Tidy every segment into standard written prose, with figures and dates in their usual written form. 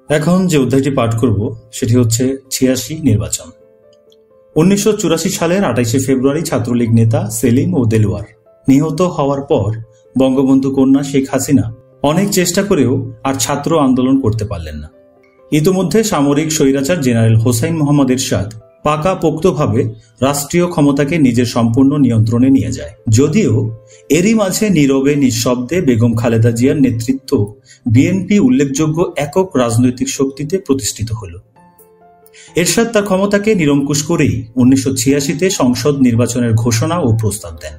এখন যে অধ্যায়টি পাঠ করব সেটি হচ্ছে ৮৬ নির্বাচন। ১৯৮৪ সালের ২৮শে ফেব্রুয়ারি ছাত্রলীগ নেতা সেলিম ও দেলোয়ার নিহত হওয়ার পর বঙ্গবন্ধু কন্যা শেখ হাসিনা অনেক চেষ্টা করেও আর ছাত্র আন্দোলন করতে পারলেন না। ইতোমধ্যে সামরিক স্বৈরাচার জেনারেল হোসাইন মোহাম্মদ এরশাদ পাকাপোক্তভাবে রাষ্ট্রীয় ক্ষমতাকে নিজের সম্পূর্ণ নিয়ন্ত্রণে নিয়ে যায়। যদিও এরই মাঝে নীরবে নিঃশব্দে বেগম খালেদা জিয়ার নেতৃত্ব বিএনপি উল্লেখযোগ্য একক রাজনৈতিক শক্তিতে প্রতিষ্ঠিত হল। এরশাদ তার ক্ষমতাকে নিরঙ্কুশ করেই ১৯৮৬তে সংসদ নির্বাচনের ঘোষণা ও প্রস্তাব দেন।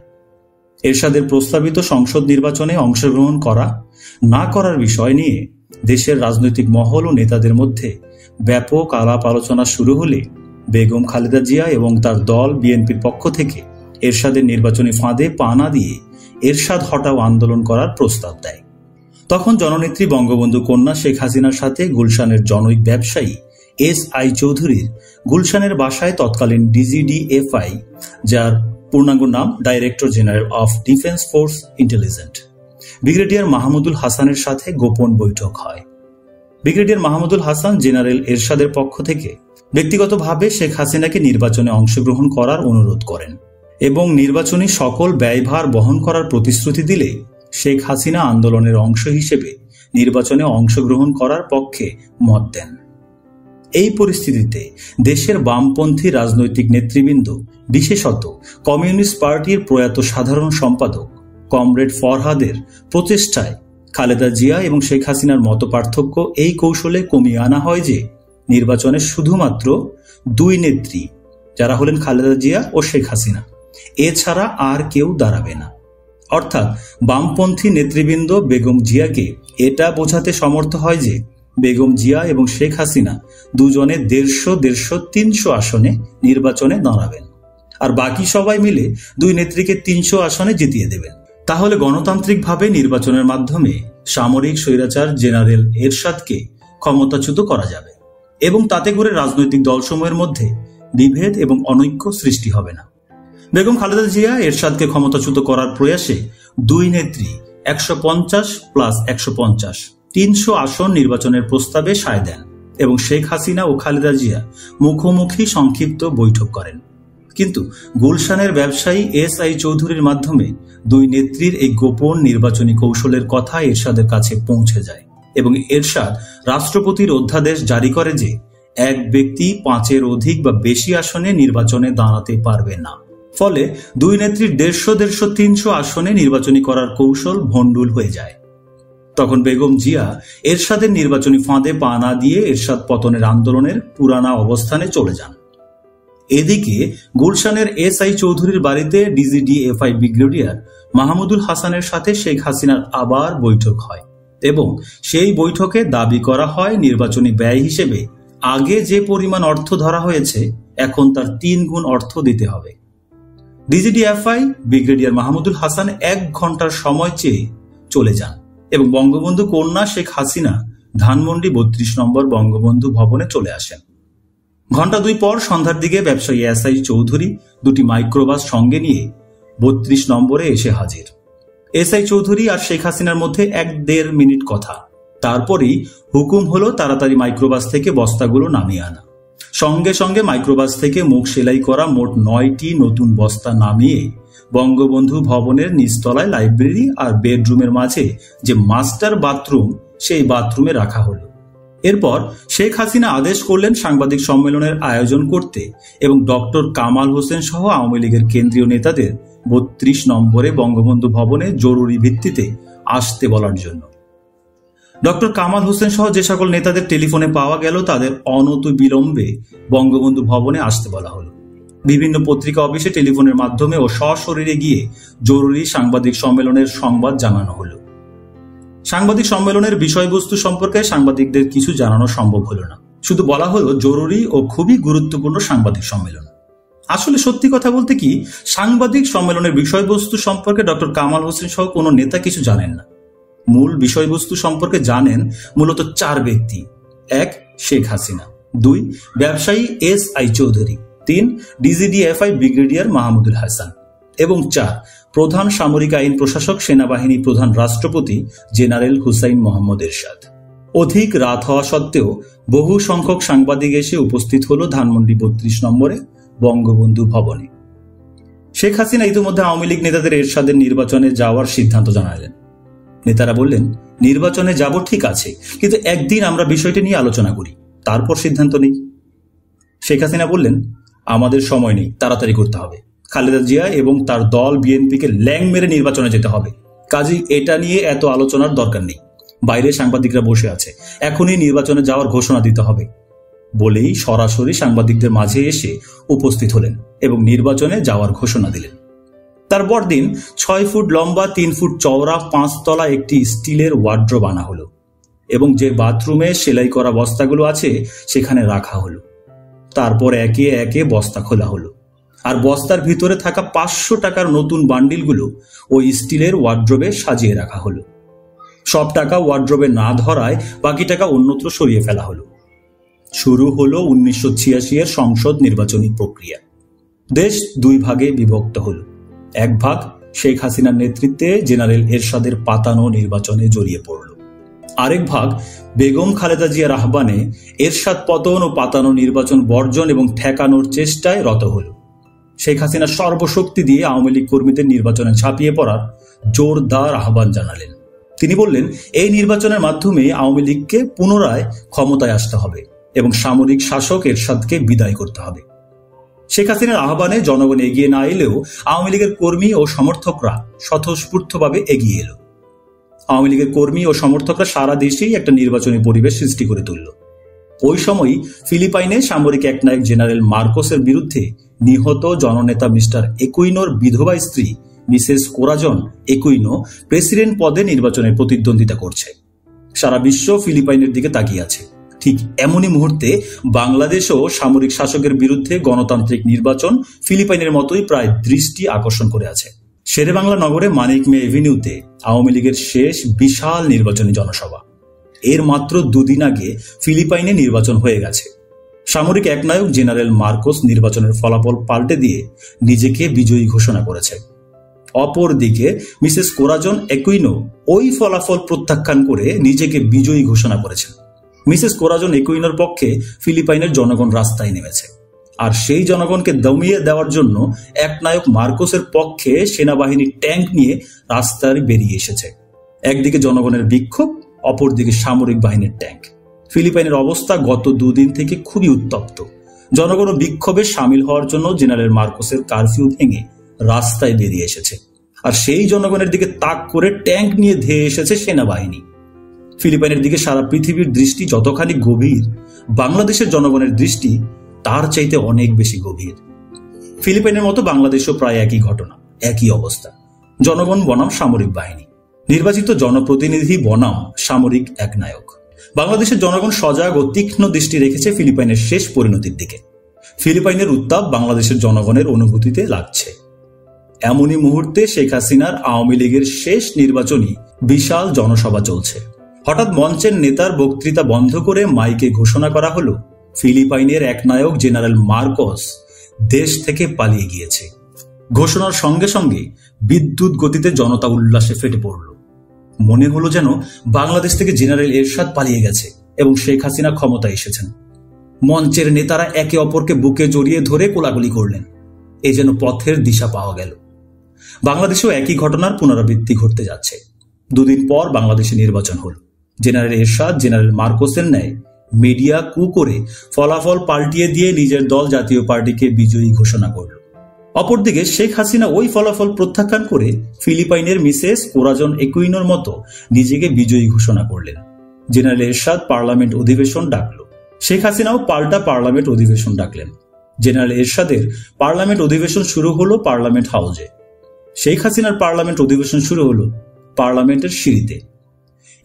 এরশাদের প্রস্তাবিত সংসদ নির্বাচনে অংশগ্রহণ করা না করার বিষয় নিয়ে দেশের রাজনৈতিক মহল ও নেতাদের মধ্যে ব্যাপক আলাপ আলোচনা শুরু হলে বেগম খালেদা জিয়া এবং তার দল বিএনপির পক্ষ থেকে এরশাদের নির্বাচনী ফাঁদে পা না দিয়ে এরশাদ হটাও আন্দোলন করার প্রস্তাব দেয়। তখন জননেত্রী বঙ্গবন্ধু কন্যা শেখ হাসিনার সাথে গুলশানের জনৈক ব্যবসায়ী এস.আই. চৌধুরীর গুলশানের বাসায় তৎকালীন ডিজিডিএফআই, যার পূর্ণাঙ্গ নাম director general of defence force intelligent, brigadier Mahmudul হাসানের সাথে গোপন বৈঠক হয়। ব্রিগেডিয়ার মাহমুদুল হাসান জেনারেল এরশাদের পক্ষ থেকে ব্যক্তিগতভাবে শেখ হাসিনাকে নির্বাচনে অংশগ্রহণ করার অনুরোধ করেন এবং নির্বাচনী সকল ব্যয়ভার বহন করার প্রতিশ্রুতি দিলে শেখ হাসিনা আন্দোলনের অংশ হিসেবে নির্বাচনে অংশগ্রহণ করার পক্ষে মত দেন। এই পরিস্থিতিতে দেশের বামপন্থী রাজনৈতিক নেতৃবৃন্দ, বিশেষত কমিউনিস্ট পার্টির প্রয়াত সাধারণ সম্পাদক কমরেড ফরহাদের প্রচেষ্টায় খালেদা জিয়া এবং শেখ হাসিনার মতপার্থক্য এই কৌশলে কমিয়ে আনা হয় যে নির্বাচনে শুধুমাত্র দুই নেত্রী, যারা হলেন খালেদা জিয়া ও শেখ হাসিনা, এছাড়া আর কেউ দাঁড়াবে না। অর্থাৎ বামপন্থী নেতৃবৃন্দ বেগম জিয়াকে এটা বোঝাতে সমর্থ হয় যে বেগম জিয়া এবং শেখ হাসিনা দুজনে ১৫০-১৫০ আসনে নির্বাচনে দাঁড়াবেন, আর বাকি সবাই মিলে দুই নেত্রীকে ৩০০ আসনে জিতিয়ে দেবেন। তাহলে গণতান্ত্রিকভাবে নির্বাচনের মাধ্যমে সামরিক স্বৈরাচার জেনারেল এরশাদকে ক্ষমতাচ্যুত করা যাবে এবং তাতে করে রাজনৈতিক দলসমূহের মধ্যে বিভেদ এবং অনৈক্য সৃষ্টি হবে না। বেগম খালেদা জিয়া এরশাদকে ক্ষমতাচ্যুত করার প্রয়াসে দুই নেত্রী ১৫০+১৫০ ৩০০ আসন নির্বাচনের প্রস্তাবে সায় দেন এবং শেখ হাসিনা ও খালেদা জিয়া মুখোমুখি সংক্ষিপ্ত বৈঠক করেন। কিন্তু গুলশানের ব্যবসায়ী এস.আই. চৌধুরীর মাধ্যমে দুই নেত্রীর এই গোপন নির্বাচনী কৌশলের কথা এরশাদের কাছে পৌঁছে যায় এবং এরশাদ রাষ্ট্রপতির অধ্যাদেশ জারি করে যে এক ব্যক্তি ৫-এর অধিক বা বেশি আসনে নির্বাচনে দাঁড়াতে পারবে না। ফলে দুই নেত্রীর ১৫০-১৫০-৩০০ আসনে নির্বাচনী করার কৌশল ভণ্ডুল হয়ে যায়। তখন বেগম জিয়া এরশাদের নির্বাচনী ফাঁদে পা না দিয়ে এরশাদ পতনের আন্দোলনের পুরানা অবস্থানে চলে যান। এদিকে গুলশানের এস.আই. চৌধুরীর বাড়িতে ডিজিডিএফআই ব্রিগেডিয়ার মাহমুদুল হাসানের সাথে শেখ হাসিনার আবার বৈঠক হয় এবং সেই বৈঠকে দাবি করা হয় নির্বাচনী ব্যয় হিসেবে আগে যে পরিমাণ অর্থ ধরা হয়েছে এখন তার ৩ গুণ অর্থ দিতে হবে। ডিজিডিএফআই ব্রিগেডিয়ার মাহমুদুল হাসান ১ ঘন্টার সময় চেয়ে চলে যান এবং বঙ্গবন্ধু কন্যা শেখ হাসিনা ধানমন্ডি ৩২ নম্বর বঙ্গবন্ধু ভবনে চলে আসেন। ঘণ্টা ২ পর সন্ধ্যার দিকে ব্যবসায়ী এস.আই. চৌধুরী দুটি মাইক্রোবাস সঙ্গে নিয়ে ৩২ নম্বরে এসে হাজির। এস.আই. চৌধুরী আর শেখ হাসিনার মধ্যে ১-১.৫ মিনিট কথা, তারপরেই হুকুম হলো তাড়াতাড়ি মাইক্রোবাস থেকে বস্তাগুলো নামিয়ে আনা। সঙ্গে সঙ্গে মাইক্রোবাস থেকে মুখ সেলাই করা মোট ৯টি নতুন বস্তা নামিয়ে বঙ্গবন্ধু ভবনের নিচতলায় লাইব্রেরি আর বেডরুমের মাঝে যে মাস্টার বাথরুম, সেই বাথরুমে রাখা হলো। এরপর শেখ হাসিনা আদেশ করলেন সাংবাদিক সম্মেলনের আয়োজন করতে এবং ডক্টর কামাল হোসেন সহ আওয়ামী লীগের কেন্দ্রীয় নেতাদের ৩২ নম্বরে বঙ্গবন্ধু ভবনে জরুরি ভিত্তিতে আসতে বলার জন্য। ডক্টর কামাল হোসেন সহ যে সকল নেতাদের টেলিফোনে পাওয়া গেল তাদের অনতিবিলম্বে বঙ্গবন্ধু ভবনে আসতে বলা হলো। বিভিন্ন পত্রিকা অফিসে টেলিফোনের মাধ্যমে ও সশরীরে গিয়ে জরুরি সাংবাদিক সম্মেলনের সংবাদ জানানো হলো। সাংবাদিক সম্মেলনের বিষয়বস্তু সম্পর্কে সাংবাদিকদের কিছু জানানো সম্ভব হলো না, শুধু বলা হলো জরুরি ও খুবই গুরুত্বপূর্ণ সাংবাদিক সম্মেলন। আসলে সত্যি কথা বলতে কি, সাংবাদিক সম্মেলনের বিষয়বস্তু সম্পর্কে ডক্টর কামাল হোসেন সহ কোনো নেতা কিছু জানেন না। মূল বিষয়বস্তু সম্পর্কে জানেন মূলত ৪ ব্যক্তি: ১. শেখ হাসিনা, ২. ব্যবসায়ী SI. Chowdhury, ৩. DGDFI brigadier Mahmudul Hasan এবং ৪. প্রধান সামরিক আইন প্রশাসক সেনাবাহিনী প্রধান রাষ্ট্রপতি জেনারেল হুসাইন মোহাম্মদ এরশাদ। অধিক রাত হওয়া সত্ত্বেও বহু সংখ্যক সাংবাদিক এসে উপস্থিত হলো ধানমন্ডি ৩২ নম্বরে বঙ্গবন্ধু ভবনে। শেখ হাসিনা ইতিমধ্যে আওয়ামী লীগ নেতাদের এরশাদের নির্বাচনে যাওয়ার সিদ্ধান্ত জানালেন। নেতারা বললেন, নির্বাচনে যাব ঠিক আছে, কিন্তু একদিন আমরা বিষয়টি নিয়ে আলোচনা করি, তারপর সিদ্ধান্ত নেই। শেখ হাসিনা বললেন, আমাদের সময় নেই, তাড়াতাড়ি করতে হবে। খালেদা জিয়া এবং তার দল বিএনপিকে ল্যাং মেরে নির্বাচনে যেতে হবে, কাজেই এটা নিয়ে এত আলোচনার দরকার নেই। বাইরে সাংবাদিকরা বসে আছে, এখনই নির্বাচনে যাওয়ার ঘোষণা দিতে হবে বলেই সরাসরি সাংবাদিকদের মাঝে এসে উপস্থিত হলেন এবং নির্বাচনে যাওয়ার ঘোষণা দিলেন। তার পরদিন ৬ ফুট লম্বা ৩ ফুট চওড়া ৫ তলা একটি স্টিলের ওয়ার্ড্রোব আনা হলো এবং যে বাথরুমে সেলাই করা বস্তাগুলো আছে সেখানে রাখা হলো। তারপর একে একে বস্তা খোলা হলো, আর বস্তার ভিতরে থাকা ৫০০ টাকার নতুন বান্ডিলগুলো ওই স্টিলের ওয়ার্ড্রোবে সাজিয়ে রাখা হলো। সব টাকা ওয়ার্ড্রোবে না ধরায় বাকি টাকা অন্যত্র সরিয়ে ফেলা হলো। শুরু হলো ১৯৮৬ এর সংসদ নির্বাচনী প্রক্রিয়া। দেশ দুই ভাগে বিভক্ত হল। এক ভাগ শেখ হাসিনার নেতৃত্বে জেনারেল এরশাদের পাতানো নির্বাচনে জড়িয়ে পড়ল। আরেক ভাগ বেগম খালেদা জিয়ার আহ্বানে এরশাদ পতন ও পাতানো নির্বাচন বর্জন এবং ঠেকানোর চেষ্টায় রত হল। শেখ হাসিনা সর্বশক্তি দিয়ে আওয়ামী লীগ কর্মীদের নির্বাচনে ঝাঁপিয়ে পড়ার জোরদার আহ্বান জানালেন। তিনি বললেন, এই নির্বাচনের মাধ্যমে আওয়ামী লীগকে পুনরায় ক্ষমতায় আসতে হবে এবং সামরিক শাসক এরশাদকে বিদায় করতে হবে। শেখ হাসিনার আহ্বানে জনগণ এগিয়ে না এলেও আওয়ামী লীগের কর্মী ও সমর্থকরা স্বতঃস্ফূর্তভাবে এগিয়ে এলো। আওয়ামী লীগের কর্মী ও সমর্থকরা সারা দেশেই একটা নির্বাচনী পরিবেশ সৃষ্টি করে তুলল। ওই সময়ই ফিলিপাইনে সামরিক একনায়ক জেনারেল মার্কোসের বিরুদ্ধে নিহত জননেতা মিস্টার একুইনোর বিধবা স্ত্রী মিসেস কোরাজন একুইনো প্রেসিডেন্ট পদে নির্বাচনে প্রতিদ্বন্দ্বিতা করছে। সারা বিশ্ব ফিলিপাইনের দিকে তাকিয়ে আছে। ঠিক এমনই মুহূর্তে বাংলাদেশও সামরিক শাসকের বিরুদ্ধে গণতান্ত্রিক নির্বাচন ফিলিপাইনের মতোই প্রায় দৃষ্টি আকর্ষণ করে আছে। শেরেবাংলা নগরে মানিক মে এভিনিউতে আওয়ামী লীগের শেষ বিশাল নির্বাচনী জনসভা। এর মাত্র দুদিন আগে ফিলিপাইনে নির্বাচন হয়ে গেছে। সামরিক একনায়ক জেনারেল মার্কোস নির্বাচনের ফলাফল পাল্টে দিয়ে নিজেকে বিজয়ী ঘোষণা করেছে। অপরদিকে মিসেস কোরাজন একুইনো ওই ফলাফল প্রত্যাখ্যান করে নিজেকে বিজয়ী ঘোষণা করেছেন। মিসেস কোরাজন একুইনোর পক্ষে ফিলিপাইনের জনগণ রাস্তায় নেমেছে, আর সেই জনগণকে দমিয়ে দেওয়ার জন্য একনায়ক মার্কোসের পক্ষে সেনাবাহিনী ট্যাঙ্ক নিয়ে রাস্তায় বেরিয়ে এসেছে। একদিকে জনগণের বিক্ষোভ, অপরদিকে সামরিক বাহিনীর ট্যাঙ্ক। ফিলিপাইনের অবস্থা গত দুদিন থেকে খুবই উত্তপ্ত। জনগণ বিক্ষোভে সামিল হওয়ার জন্য জেনারেল মার্কোসের কারফিউ ভেঙে রাস্তায় বেরিয়ে এসেছে, আর সেই জনগণের দিকে তাক করে ট্যাঙ্ক নিয়ে ধেয়ে এসেছে সেনাবাহিনী। ফিলিপাইনের দিকে সারা পৃথিবীর দৃষ্টি যতখানি গভীর, বাংলাদেশের জনগণের দৃষ্টি তার চাইতে অনেক বেশি গভীর। ফিলিপাইনের মতো বাংলাদেশও প্রায় একই ঘটনা, একই অবস্থা। জনগণ বনাম সামরিক বাহিনী, নির্বাচিত জনপ্রতিনিধি বনাম সামরিক একনায়ক। বাংলাদেশের জনগণ সজাগ ও তীক্ষ্ণ দৃষ্টি রেখেছে ফিলিপাইনের শেষ পরিণতির দিকে। ফিলিপাইনের উত্তাপ বাংলাদেশের জনগণের অনুভূতিতে লাগছে। এমনই মুহূর্তে শেখ হাসিনার আওয়ামী লীগের শেষ নির্বাচনী বিশাল জনসভা চলছে। হঠাৎ মঞ্চের নেতার বক্তৃতা বন্ধ করে মাইকে ঘোষণা করা হলো, ফিলিপাইনের একনায়ক জেনারেল মার্কোস দেশ থেকে পালিয়ে গিয়েছে। ঘোষণার সঙ্গে সঙ্গে বিদ্যুৎ গতিতে জনতা উল্লাসে ফেটে পড়ল। মনে হলো যেন বাংলাদেশ থেকে জেনারেল এরশাদ পালিয়ে গেছে এবং শেখ হাসিনা ক্ষমতায় এসেছেন। মঞ্চের নেতারা একে অপরকে বুকে জড়িয়ে ধরে কোলাকুলি করলেন। এ যেন পথের দিশা পাওয়া গেল। বাংলাদেশেও একই ঘটনার পুনরাবৃত্তি ঘটতে যাচ্ছে। দুদিন পর বাংলাদেশে নির্বাচন হল। জেনারেল এরশাদ জেনারেল মার্কোসের ন্যায় মিডিয়া কু করে ফলাফল পাল্টিয়ে দিয়ে নিজের দল জাতীয় পার্টিকে বিজয়ী ঘোষণা করল। অপরদিকে শেখ হাসিনা ওই ফলাফল প্রত্যাখ্যান করে ফিলিপাইনের মিসেস কোরাজন একুইনোর মতো নিজেকে বিজয়ী ঘোষণা করলেন। জেনারেল এরশাদ পার্লামেন্ট অধিবেশন ডাকল। শেখ হাসিনাও পাল্টা পার্লামেন্ট অধিবেশন ডাকলেন। জেনারেল এরশাদের পার্লামেন্ট অধিবেশন শুরু হলো পার্লামেন্ট হাউসে। শেখ হাসিনার পার্লামেন্ট অধিবেশন শুরু হলো পার্লামেন্টের সিঁড়িতে।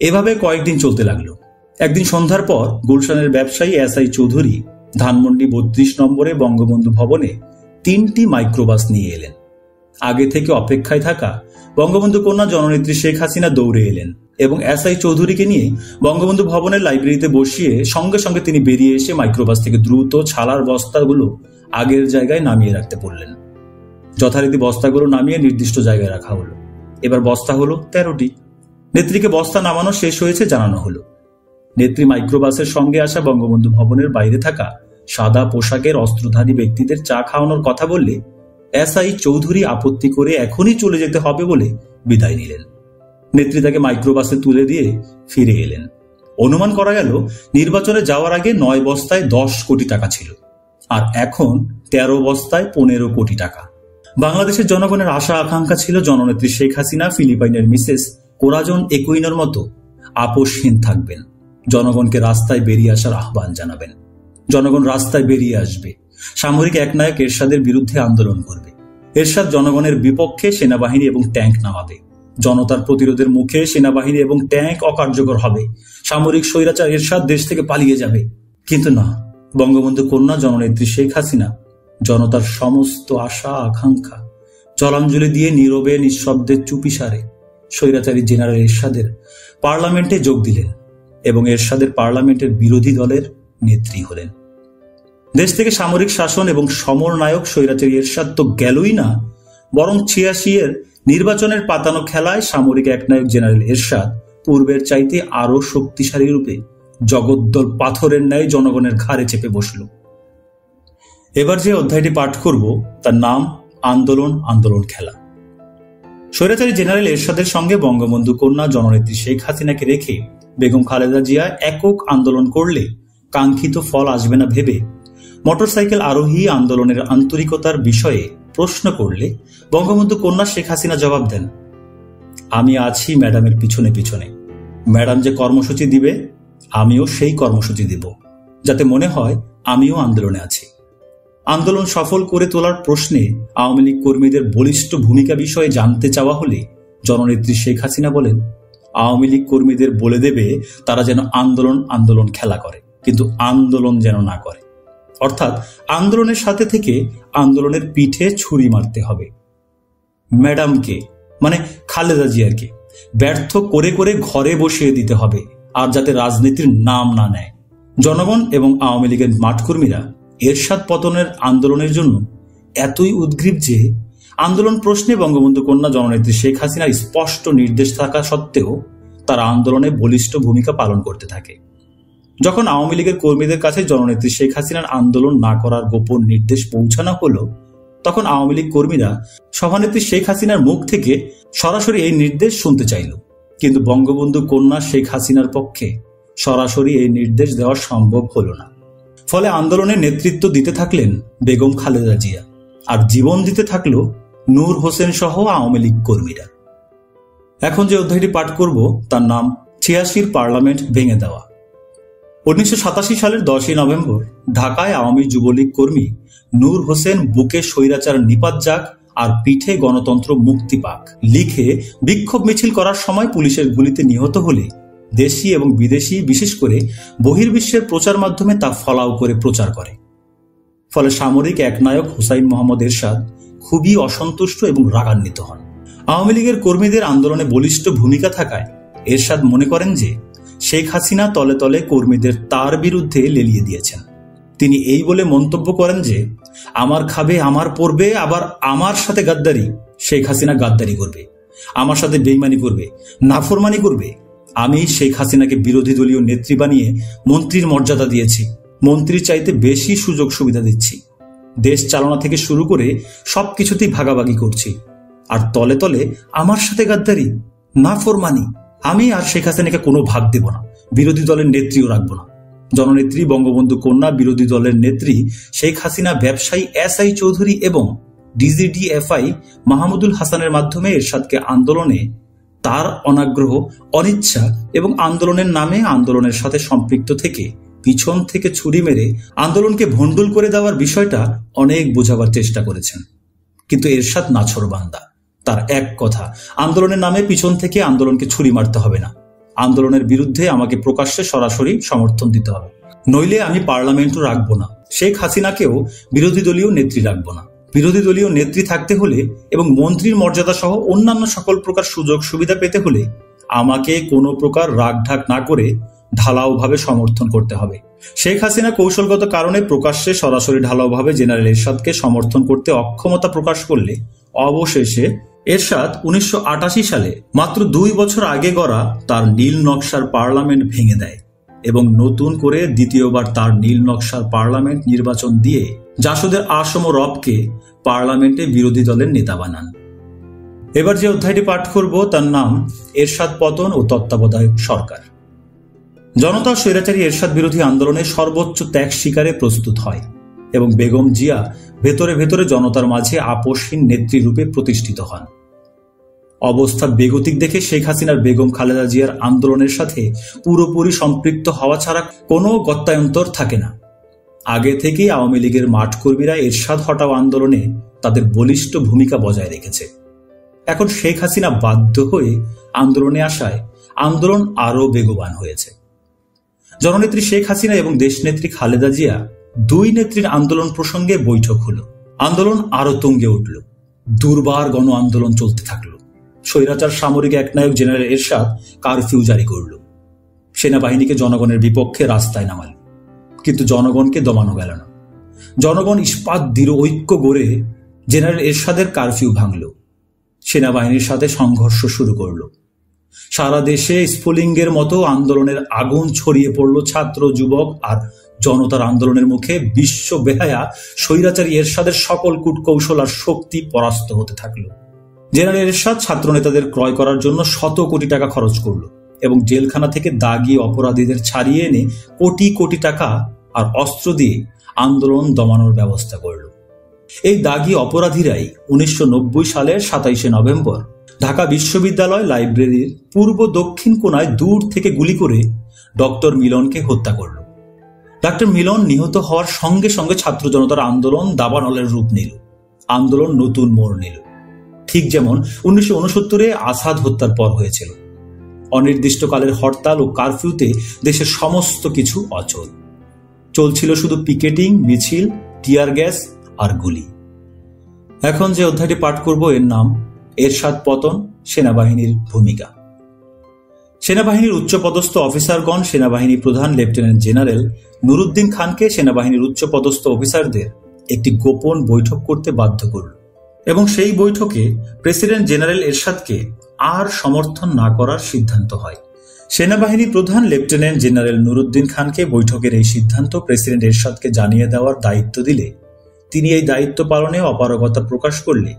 এভাবে কয়েকদিন চলতে লাগলো। একদিন সন্ধ্যার পর গুলশানের ব্যবসায়ী এসআই চৌধুরী ধানমন্ডি ৩২ নম্বরে বঙ্গবন্ধু ভবনে ৩টি মাইক্রোবাস নিয়ে এলেন। আগে থেকে অপেক্ষায় থাকা বঙ্গবন্ধু কন্যা জননেত্রী শেখ হাসিনা দৌড়ে এলেন এবং এসআই চৌধুরীকে নিয়ে বঙ্গবন্ধু ভবনের লাইব্রেরিতে বসিয়ে সঙ্গে সঙ্গে তিনি বেরিয়ে এসে মাইক্রোবাস থেকে দ্রুত ছালার বস্তাগুলো আগের জায়গায় নামিয়ে রাখতে বললেন। যথারীতি বস্তাগুলো নামিয়ে নির্দিষ্ট জায়গায় রাখা হলো। এবার বস্তা হলো ১৩টি। নেত্রীকে বস্তা নামানো শেষ হয়েছে জানানো হলো। নেত্রী মাইক্রোবাসের সঙ্গে আসা বঙ্গবন্ধু ভবনের বাইরে থাকা সাদা পোশাকের অস্ত্রধারী ব্যক্তিদের চা খাওয়ানোর কথা বললে এসআই চৌধুরী আপত্তি করে এখনই চলে যেতে হবে বলে বিদায় নিলেন। নেত্রী তাকে মাইক্রোবাসে তুলে দিয়ে ফিরে এলেন। অনুমান করা গেল নির্বাচনে যাওয়ার আগে 9 বস্তায় 10 কোটি টাকা ছিল, আর এখন 13 বস্তায় 15 কোটি টাকা। বাংলাদেশের জনগণের আশা আকাঙ্ক্ষা ছিল জননেত্রী শেখ হাসিনা ফিলিপাইনের মিসেস কোরাজন একুইনোর মতো আপোষহীন থাকবেন, জনগণকে রাস্তায় বেরিয়ে আসার আহ্বান জানাবেন। জনগণ রাস্তায় বেরিয়ে আসবে, সামরিক একনায়ক এরশাদের বিরুদ্ধে আন্দোলন করবে। এরশাদ জনগণের বিপক্ষে সেনাবাহিনী এবং ট্যাঙ্ক নামাবে। জনতার প্রতিরোধের মুখে সেনাবাহিনী এবং ট্যাঙ্ক অকার্যকর হবে। সামরিক স্বৈরাচার এরশাদ দেশ থেকে পালিয়ে যাবে। কিন্তু না, বঙ্গবন্ধু কন্যা জননেত্রী শেখ হাসিনা জনতার সমস্ত আশা আকাঙ্ক্ষা জলাঞ্জলি দিয়ে নীরবে নিঃশব্দে চুপিসারে স্বৈরাচারী জেনারেল এরশাদের পার্লামেন্টে যোগ দিলেন এবং এরশাদের পার্লামেন্টের বিরোধী দলের নেত্রী হলেন। দেশ থেকে সামরিক শাসন এবং সমরনায়ক স্বৈরাচারী এরশাদ তো গেলই না, বরং 86-এর নির্বাচনের পাতানো খেলায় সামরিক একনায়ক জেনারেল এরশাদ পূর্বের চাইতে আরো শক্তিশালী রূপে জগদ্দল পাথরের ন্যায় জনগণের ঘাড়ে চেপে বসল। এবার যে অধ্যায়টি পাঠ করব তার নাম আন্দোলন আন্দোলন খেলা। স্বৈরাচারী জেনারেল এরশাদের সঙ্গে বঙ্গবন্ধু কন্যা জননেত্রী শেখ হাসিনাকে রেখে বেগম খালেদা জিয়া একক আন্দোলন করলে কাঙ্ক্ষিত ফল আসবে না ভেবে মোটরসাইকেল আরোহী আন্দোলনের আন্তরিকতার বিষয়ে প্রশ্ন করলে বঙ্গবন্ধু কন্যা শেখ হাসিনা জবাব দেন, আমি আছি ম্যাডামের পিছনে পিছনে। ম্যাডাম যে কর্মসূচি দিবে আমিও সেই কর্মসূচি দিব, যাতে মনে হয় আমিও আন্দোলনে আছি। আন্দোলন সফল করে তোলার প্রশ্নে আওয়ামী লীগ কর্মীদের বলিষ্ঠ ভূমিকা বিষয়ে জানতে চাওয়া হলে জননেত্রী শেখ হাসিনা বলেন, আওয়ামী লীগ কর্মীদের বলে দেবে তারা যেন আন্দোলন আন্দোলন খেলা করে, কিন্তু আন্দোলন যেন না করে। অর্থাৎ আন্দোলনের সাথে থেকে আন্দোলনের পিঠে ছুরি মারতে হবে। ম্যাডামকে মানে খালেদা জিয়ারকে ব্যর্থ করে করে ঘরে বসিয়ে দিতে হবে, আর যাতে রাজনীতির নাম না নেয়। জনগণ এবং আওয়ামী লীগের মাঠকর্মীরা এরশাদ পতনের আন্দোলনের জন্য এতই উদ্গ্রীব যে আন্দোলন প্রশ্নে বঙ্গবন্ধু কন্যা জননেত্রী শেখ হাসিনার স্পষ্ট নির্দেশ থাকা সত্ত্বেও তারা আন্দোলনে বলিষ্ঠ ভূমিকা পালন করতে থাকে। যখন আওয়ামী লীগের কর্মীদের কাছে জননেত্রী শেখ হাসিনার আন্দোলন না করার গোপন নির্দেশ পৌঁছানো হলো, তখন আওয়ামী লীগ কর্মীরা সভানেত্রী শেখ হাসিনার মুখ থেকে সরাসরি এই নির্দেশ শুনতে চাইল। কিন্তু বঙ্গবন্ধু কন্যা শেখ হাসিনার পক্ষে সরাসরি এই নির্দেশ দেওয়া সম্ভব হলো না। ফলে আন্দোলনের নেতৃত্ব দিতে থাকলেন বেগম খালেদা জিয়া, আর জীবন দিতে থাকল নূর হোসেন সহ আওয়ামী লীগ কর্মীরা। এখন যে অধ্যায়টি পাঠ করব তার নাম 86-র পার্লামেন্ট ভেঙে দেওয়া। 1987 সালের 10ই নভেম্বর ঢাকায় আওয়ামী যুবলীগ কর্মী নূর হোসেন বুকে স্বৈরাচার নিপাত যাক আর পিঠে গণতন্ত্র মুক্তি পাক লিখে বিক্ষোভ মিছিল করার সময় পুলিশের গুলিতে নিহত হলে দেশি এবং বিদেশি বিশেষ করে বহির্বিশ্বের প্রচার মাধ্যমে তা ফলাও করে প্রচার করে। ফলে সামরিক একনায়ক হুসাইন মোহাম্মদ এরশাদ খুবই অসন্তুষ্ট এবং রাগান্বিত হন। আওয়ামী লীগের কর্মীদের আন্দোলনে বলিষ্ঠ ভূমিকা থাকায় এরশাদ মনে করেন যে শেখ হাসিনা তলে তলে কর্মীদের তার বিরুদ্ধে লেলিয়ে দিয়েছেন। তিনি এই বলে মন্তব্য করেন যে আমার খাবে আমার পড়বে, আবার আমার সাথে গাদ্দারি, শেখ হাসিনা গাদ্দারি করবে, আমার সাথে বেইমানি করবে, নাফরমানি করবে। আমি শেখ হাসিনাকে বিরোধী দলীয় নেত্রী বানিয়ে মন্ত্রীর মর্যাদা দিয়েছি, মন্ত্রীর চাইতে বেশি সুযোগ সুবিধা দিচ্ছি, দেশ চালনা থেকে শুরু করে সবকিছুতেই ভাগাভাগি করছি, আর তলে তলে আমার সাথে গাদ্দারি, নাফরমানি। আমি আর শেখ হাসিনাকে কোনো ভাগ দেব না, বিরোধী দলের নেত্রীও রাখবো না। জননেত্রী বঙ্গবন্ধু কন্যা বিরোধী দলের নেত্রী শেখ হাসিনা ব্যবসায়ী এসআই চৌধুরী এবং ডিজিডিএফআই মাহমুদুল হাসানের মাধ্যমে এরশাদকে আন্দোলনে তার অনাগ্রহ, অনিচ্ছা এবং আন্দোলনের নামে আন্দোলনের সাথে সম্পৃক্ত থেকে পিছন থেকে ছুরি মেরে আন্দোলনকে ভণ্ডুল করে দেওয়ার বিষয়টা অনেক বোঝাবার চেষ্টা করেছেন। কিন্তু এরশাদ নাছোড়বান্দা। তার এক কথা, আন্দোলনের নামে পিছন থেকে আন্দোলনকে ছুরি মারতে হবে না, আন্দোলনের বিরুদ্ধে আমাকে প্রকাশ্যে সরাসরি সমর্থন দিতে হবে, নইলে আমি পার্লামেন্টও রাখবো না, শেখ হাসিনাকেও বিরোধী দলীয় নেত্রী রাখবো না। বিরোধী দলীয় নেত্রী থাকতে হলে এবং মন্ত্রীর মর্যাদা সহ অন্যান্য সকল প্রকার সুযোগ সুবিধা পেতে হলে আমাকে কোনো প্রকার রাগঢাক না করে ঢালাওভাবে সমর্থন করতে হবে। শেখ হাসিনা কৌশলগত কারণে প্রকাশ্যে সরাসরি ঢালাওভাবে জেনারেল এরশাদকে সমর্থন করতে অক্ষমতা প্রকাশ করলে অবশেষে এরশাদ 1988 সালে মাত্র 2 বছর আগে গড়া তার নীল নকশার পার্লামেন্ট ভেঙে দেয় এবং নতুন করে দ্বিতীয়বার তার নীল নকশার পার্লামেন্ট নির্বাচন দিয়ে জাসদের আসম রবকে পার্লামেন্টে বিরোধী দলের নেতা বানান। এবার যে অধ্যায়টি পাঠ করব তার নাম এরশাদ পতন ও তত্ত্বাবধায়ক সরকার। জনতা স্বৈরাচারী এরশাদ বিরোধী আন্দোলনে সর্বোচ্চ ত্যাগ স্বীকারে প্রস্তুত হয় এবং বেগম জিয়া ভেতরে ভেতরে জনতার মাঝে আপোষহীন নেত্রী রূপে প্রতিষ্ঠিত হন। অবস্থা বেগতিক দেখে শেখ হাসিনার বেগম খালেদা জিয়ার আন্দোলনের সাথে পুরোপুরি সম্পৃক্ত হওয়া ছাড়া কোনো গত্যান্তর থাকে না। আগে থেকেই আওয়ামী লীগের মাঠ কর্মীরা এরশাদ হটাও আন্দোলনে তাদের বলিষ্ঠ ভূমিকা বজায় রেখেছে। এখন শেখ হাসিনা বাধ্য হয়ে আন্দোলনে আসায় আন্দোলন আরো বেগবান হয়েছে। জননেত্রী শেখ হাসিনা এবং দেশনেত্রী খালেদা জিয়া দুই নেত্রীর আন্দোলন প্রসঙ্গে বৈঠক হলো। আন্দোলন আরো তুঙ্গে উঠল। দুর্বার গণ আন্দোলন চলতে থাকলো। স্বৈরাচার সামরিক একনায়ক জেনারেল এরশাদ কারফিউ জারি করল। সেনাবাহিনীকে জনগণের বিপক্ষে রাস্তায় নামাল, কিন্তু জনগণকে দমানো গেল না। জনগণ ইস্পাত দৃঢ় ঐক্য গড়ে জেনারেল এরশাদের কারফিউ ভাঙল, সেনাবাহিনীর সাথে সংঘর্ষ শুরু করল। সারা দেশে স্ফুলিঙ্গের মতো আন্দোলনের আগুন ছড়িয়ে পড়ল। ছাত্র, যুবক আর জনতার আন্দোলনের মুখে বিশ্ব বেহায়া স্বৈরাচারী এরশাদের সকল কূটকৌশল আর শক্তি পরাস্ত হতে থাকল। জেনারেল এরশাদ ছাত্র নেতাদের ক্রয় করার জন্য শত কোটি টাকা খরচ করল এবং জেলখানা থেকে দাগি অপরাধীদের ছাড়িয়ে এনে কোটি কোটি টাকা আর অস্ত্র দিয়ে আন্দোলন দমানোর ব্যবস্থা করল। এই দাগি অপরাধীরাই 1990 সালের 27শে নভেম্বর ঢাকা বিশ্ববিদ্যালয় লাইব্রেরির পূর্ব দক্ষিণ কোণায় দূর থেকে গুলি করে ডক্টর মিলনকে হত্যা করল। ডক্টর মিলন নিহত হওয়ার সঙ্গে সঙ্গে ছাত্র জনতার আন্দোলন দাবানলের রূপ নিল। আন্দোলন নতুন মোড় নিল, ঠিক যেমন 1969-এ আসাদ হত্যার পর হয়েছিল। অনির্দিষ্টকালের হরতাল ও কারফিউতে দেশের সমস্ত কিছু অচল। চলছিল শুধু পিকেটিং, মিছিল, টিয়ার গ্যাস আর গুলি। এখন যে অধ্যায়টি পাঠ করব এর নাম এরশাদ পতন, সেনাবাহিনীর ভূমিকা। সেনাবাহিনীর উচ্চপদস্থ অফিসারগণ সেনাবাহিনী প্রধান লেফটেন্যান্ট জেনারেল নুরুদ্দিন খানকে সেনাবাহিনীর উচ্চপদস্থ অফিসারদের একটি গোপন বৈঠক করতে বাধ্য করল এবং সেই বৈঠকে প্রেসিডেন্ট জেনারেল এরশাদকে আর সমর্থন না করার সিদ্ধান্ত হয়। সেনাবাহিনী প্রধান লেফটেন্যান্ট জেনারেল নুরুদ্দিন খানকে বৈঠকের এই সিদ্ধান্ত প্রেসিডেন্ট এরশাদকে জানিয়ে দেওয়ার দায়িত্ব দিলে তিনি এই দায়িত্ব পালনে অপারগতা প্রকাশ করলে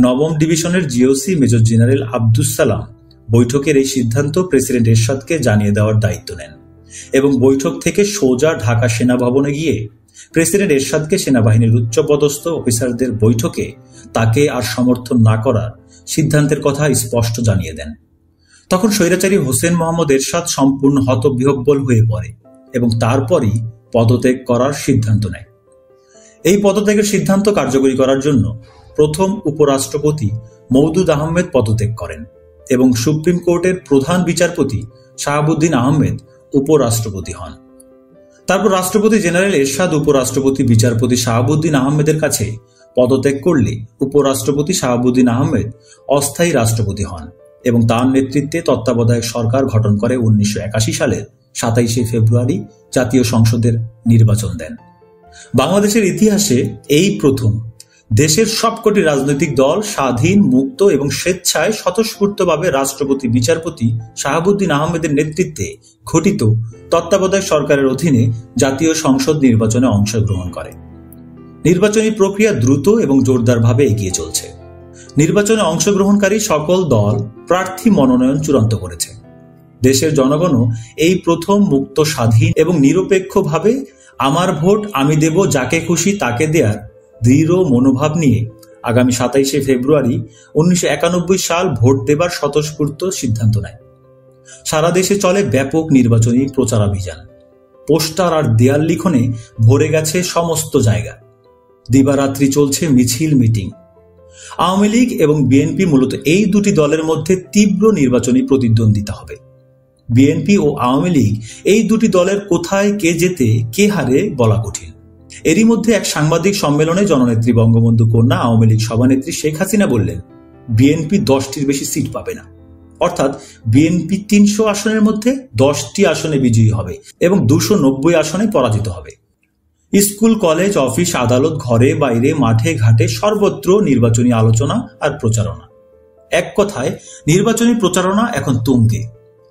নবম ডিভিশনের GOC major general Abdus Salam বৈঠকের এই সিদ্ধান্ত প্রেসিডেন্ট এরশাদকে জানিয়ে দেওয়ার দায়িত্ব নেন এবং বৈঠক থেকে সোজা ঢাকা সেনাভবনে গিয়ে প্রেসিডেন্ট এরশাদকে সেনাবাহিনীর উচ্চপদস্থ অফিসারদের বৈঠকে তাকে আর সমর্থন না করার সিদ্ধান্তের কথা স্পষ্ট জানিয়ে দেন। তখন স্বৈরাচারী হোসেন মোহাম্মদ এরশাদ সম্পূর্ণ হতবিহ্বল হয়ে পড়ে এবং তারপরই পদত্যাগ করার সিদ্ধান্ত নেয়। এই পদত্যাগের সিদ্ধান্ত কার্যকরী করার জন্য প্রথম উপরাষ্ট্রপতি মওদুদ আহমেদ পদত্যাগ করেন এবং সুপ্রিম কোর্টের প্রধান বিচারপতি শাহাবুদ্দিন আহমেদ উপরাষ্ট্রপতি হন। তারপর রাষ্ট্রপতি জেনারেল এরশাদ উপরাষ্ট্রপতি বিচারপতি শাহাবুদ্দিন আহমেদের কাছে পদত্যাগ করলে উপরাষ্ট্রপতি শাহাবুদ্দিন আহমেদ অস্থায়ী রাষ্ট্রপতি হন এবং তার নেতৃত্বে তত্ত্বাবধায়ক সরকার গঠন করে 1981 সালের 27শে ফেব্রুয়ারি জাতীয় সংসদের নির্বাচন দেন। বাংলাদেশের ইতিহাসে এই প্রথম দেশের সবকটি রাজনৈতিক দল স্বাধীন, মুক্ত এবং স্বেচ্ছায় স্বতঃস্ফূর্তভাবে রাষ্ট্রপতি বিচারপতি শাহাবুদ্দিন আহমেদের নেতৃত্বে গঠিত তত্ত্বাবধায়ক সরকারের অধীনে জাতীয় সংসদ নির্বাচনে অংশগ্রহণ করে। নির্বাচনী প্রক্রিয়া দ্রুত এবং জোরদারভাবে এগিয়ে চলছে। নির্বাচনে অংশগ্রহণকারী সকল দল প্রার্থী মনোনয়ন চূড়ান্ত করেছে। দেশের জনগণও এই প্রথম মুক্ত, স্বাধীন এবং নিরপেক্ষভাবে আমার ভোট আমি দেব, যাকে খুশি তাকে দেয়ার দৃঢ় মনোভাব নিয়ে আগামী 27শে ফেব্রুয়ারি 1991 সাল ভোট দেবার স্বতঃস্ফূর্ত সিদ্ধান্ত নেয়। সারা দেশে চলে ব্যাপক নির্বাচনী প্রচারাভিযান। পোস্টার আর দেয়াল লিখনে ভরে গেছে সমস্ত জায়গা। দিবারাত্রি চলছে মিছিল, মিটিং। আওয়ামী লীগ এবং বিএনপি মূলত এই দুটি দলের মধ্যে তীব্র নির্বাচনী প্রতিদ্বন্দ্বিতা হবে। বিএনপি ও আওয়ামী লীগ এই দুটি দলের কোথায় কে জেতে কে হারে বলা কঠিন। এরই মধ্যে এক সাংবাদিক সম্মেলনে জননেত্রী বঙ্গবন্ধু কন্যা আওয়ামী লীগ সভানেত্রী শেখ হাসিনা বললেন, বিএনপি 10টির বেশি সিট পাবে না, অর্থাৎ বিএনপি 300 আসনের মধ্যে 10টি আসনে বিজয়ী হবে এবং 290 আসনে পরাজিত হবে। স্কুল, কলেজ, অফিস, আদালত, ঘরে বাইরে, মাঠে ঘাটে সর্বত্র নির্বাচনী আলোচনা আর প্রচারণা। এক কথায় নির্বাচনী প্রচারণা এখন তুঙ্গে।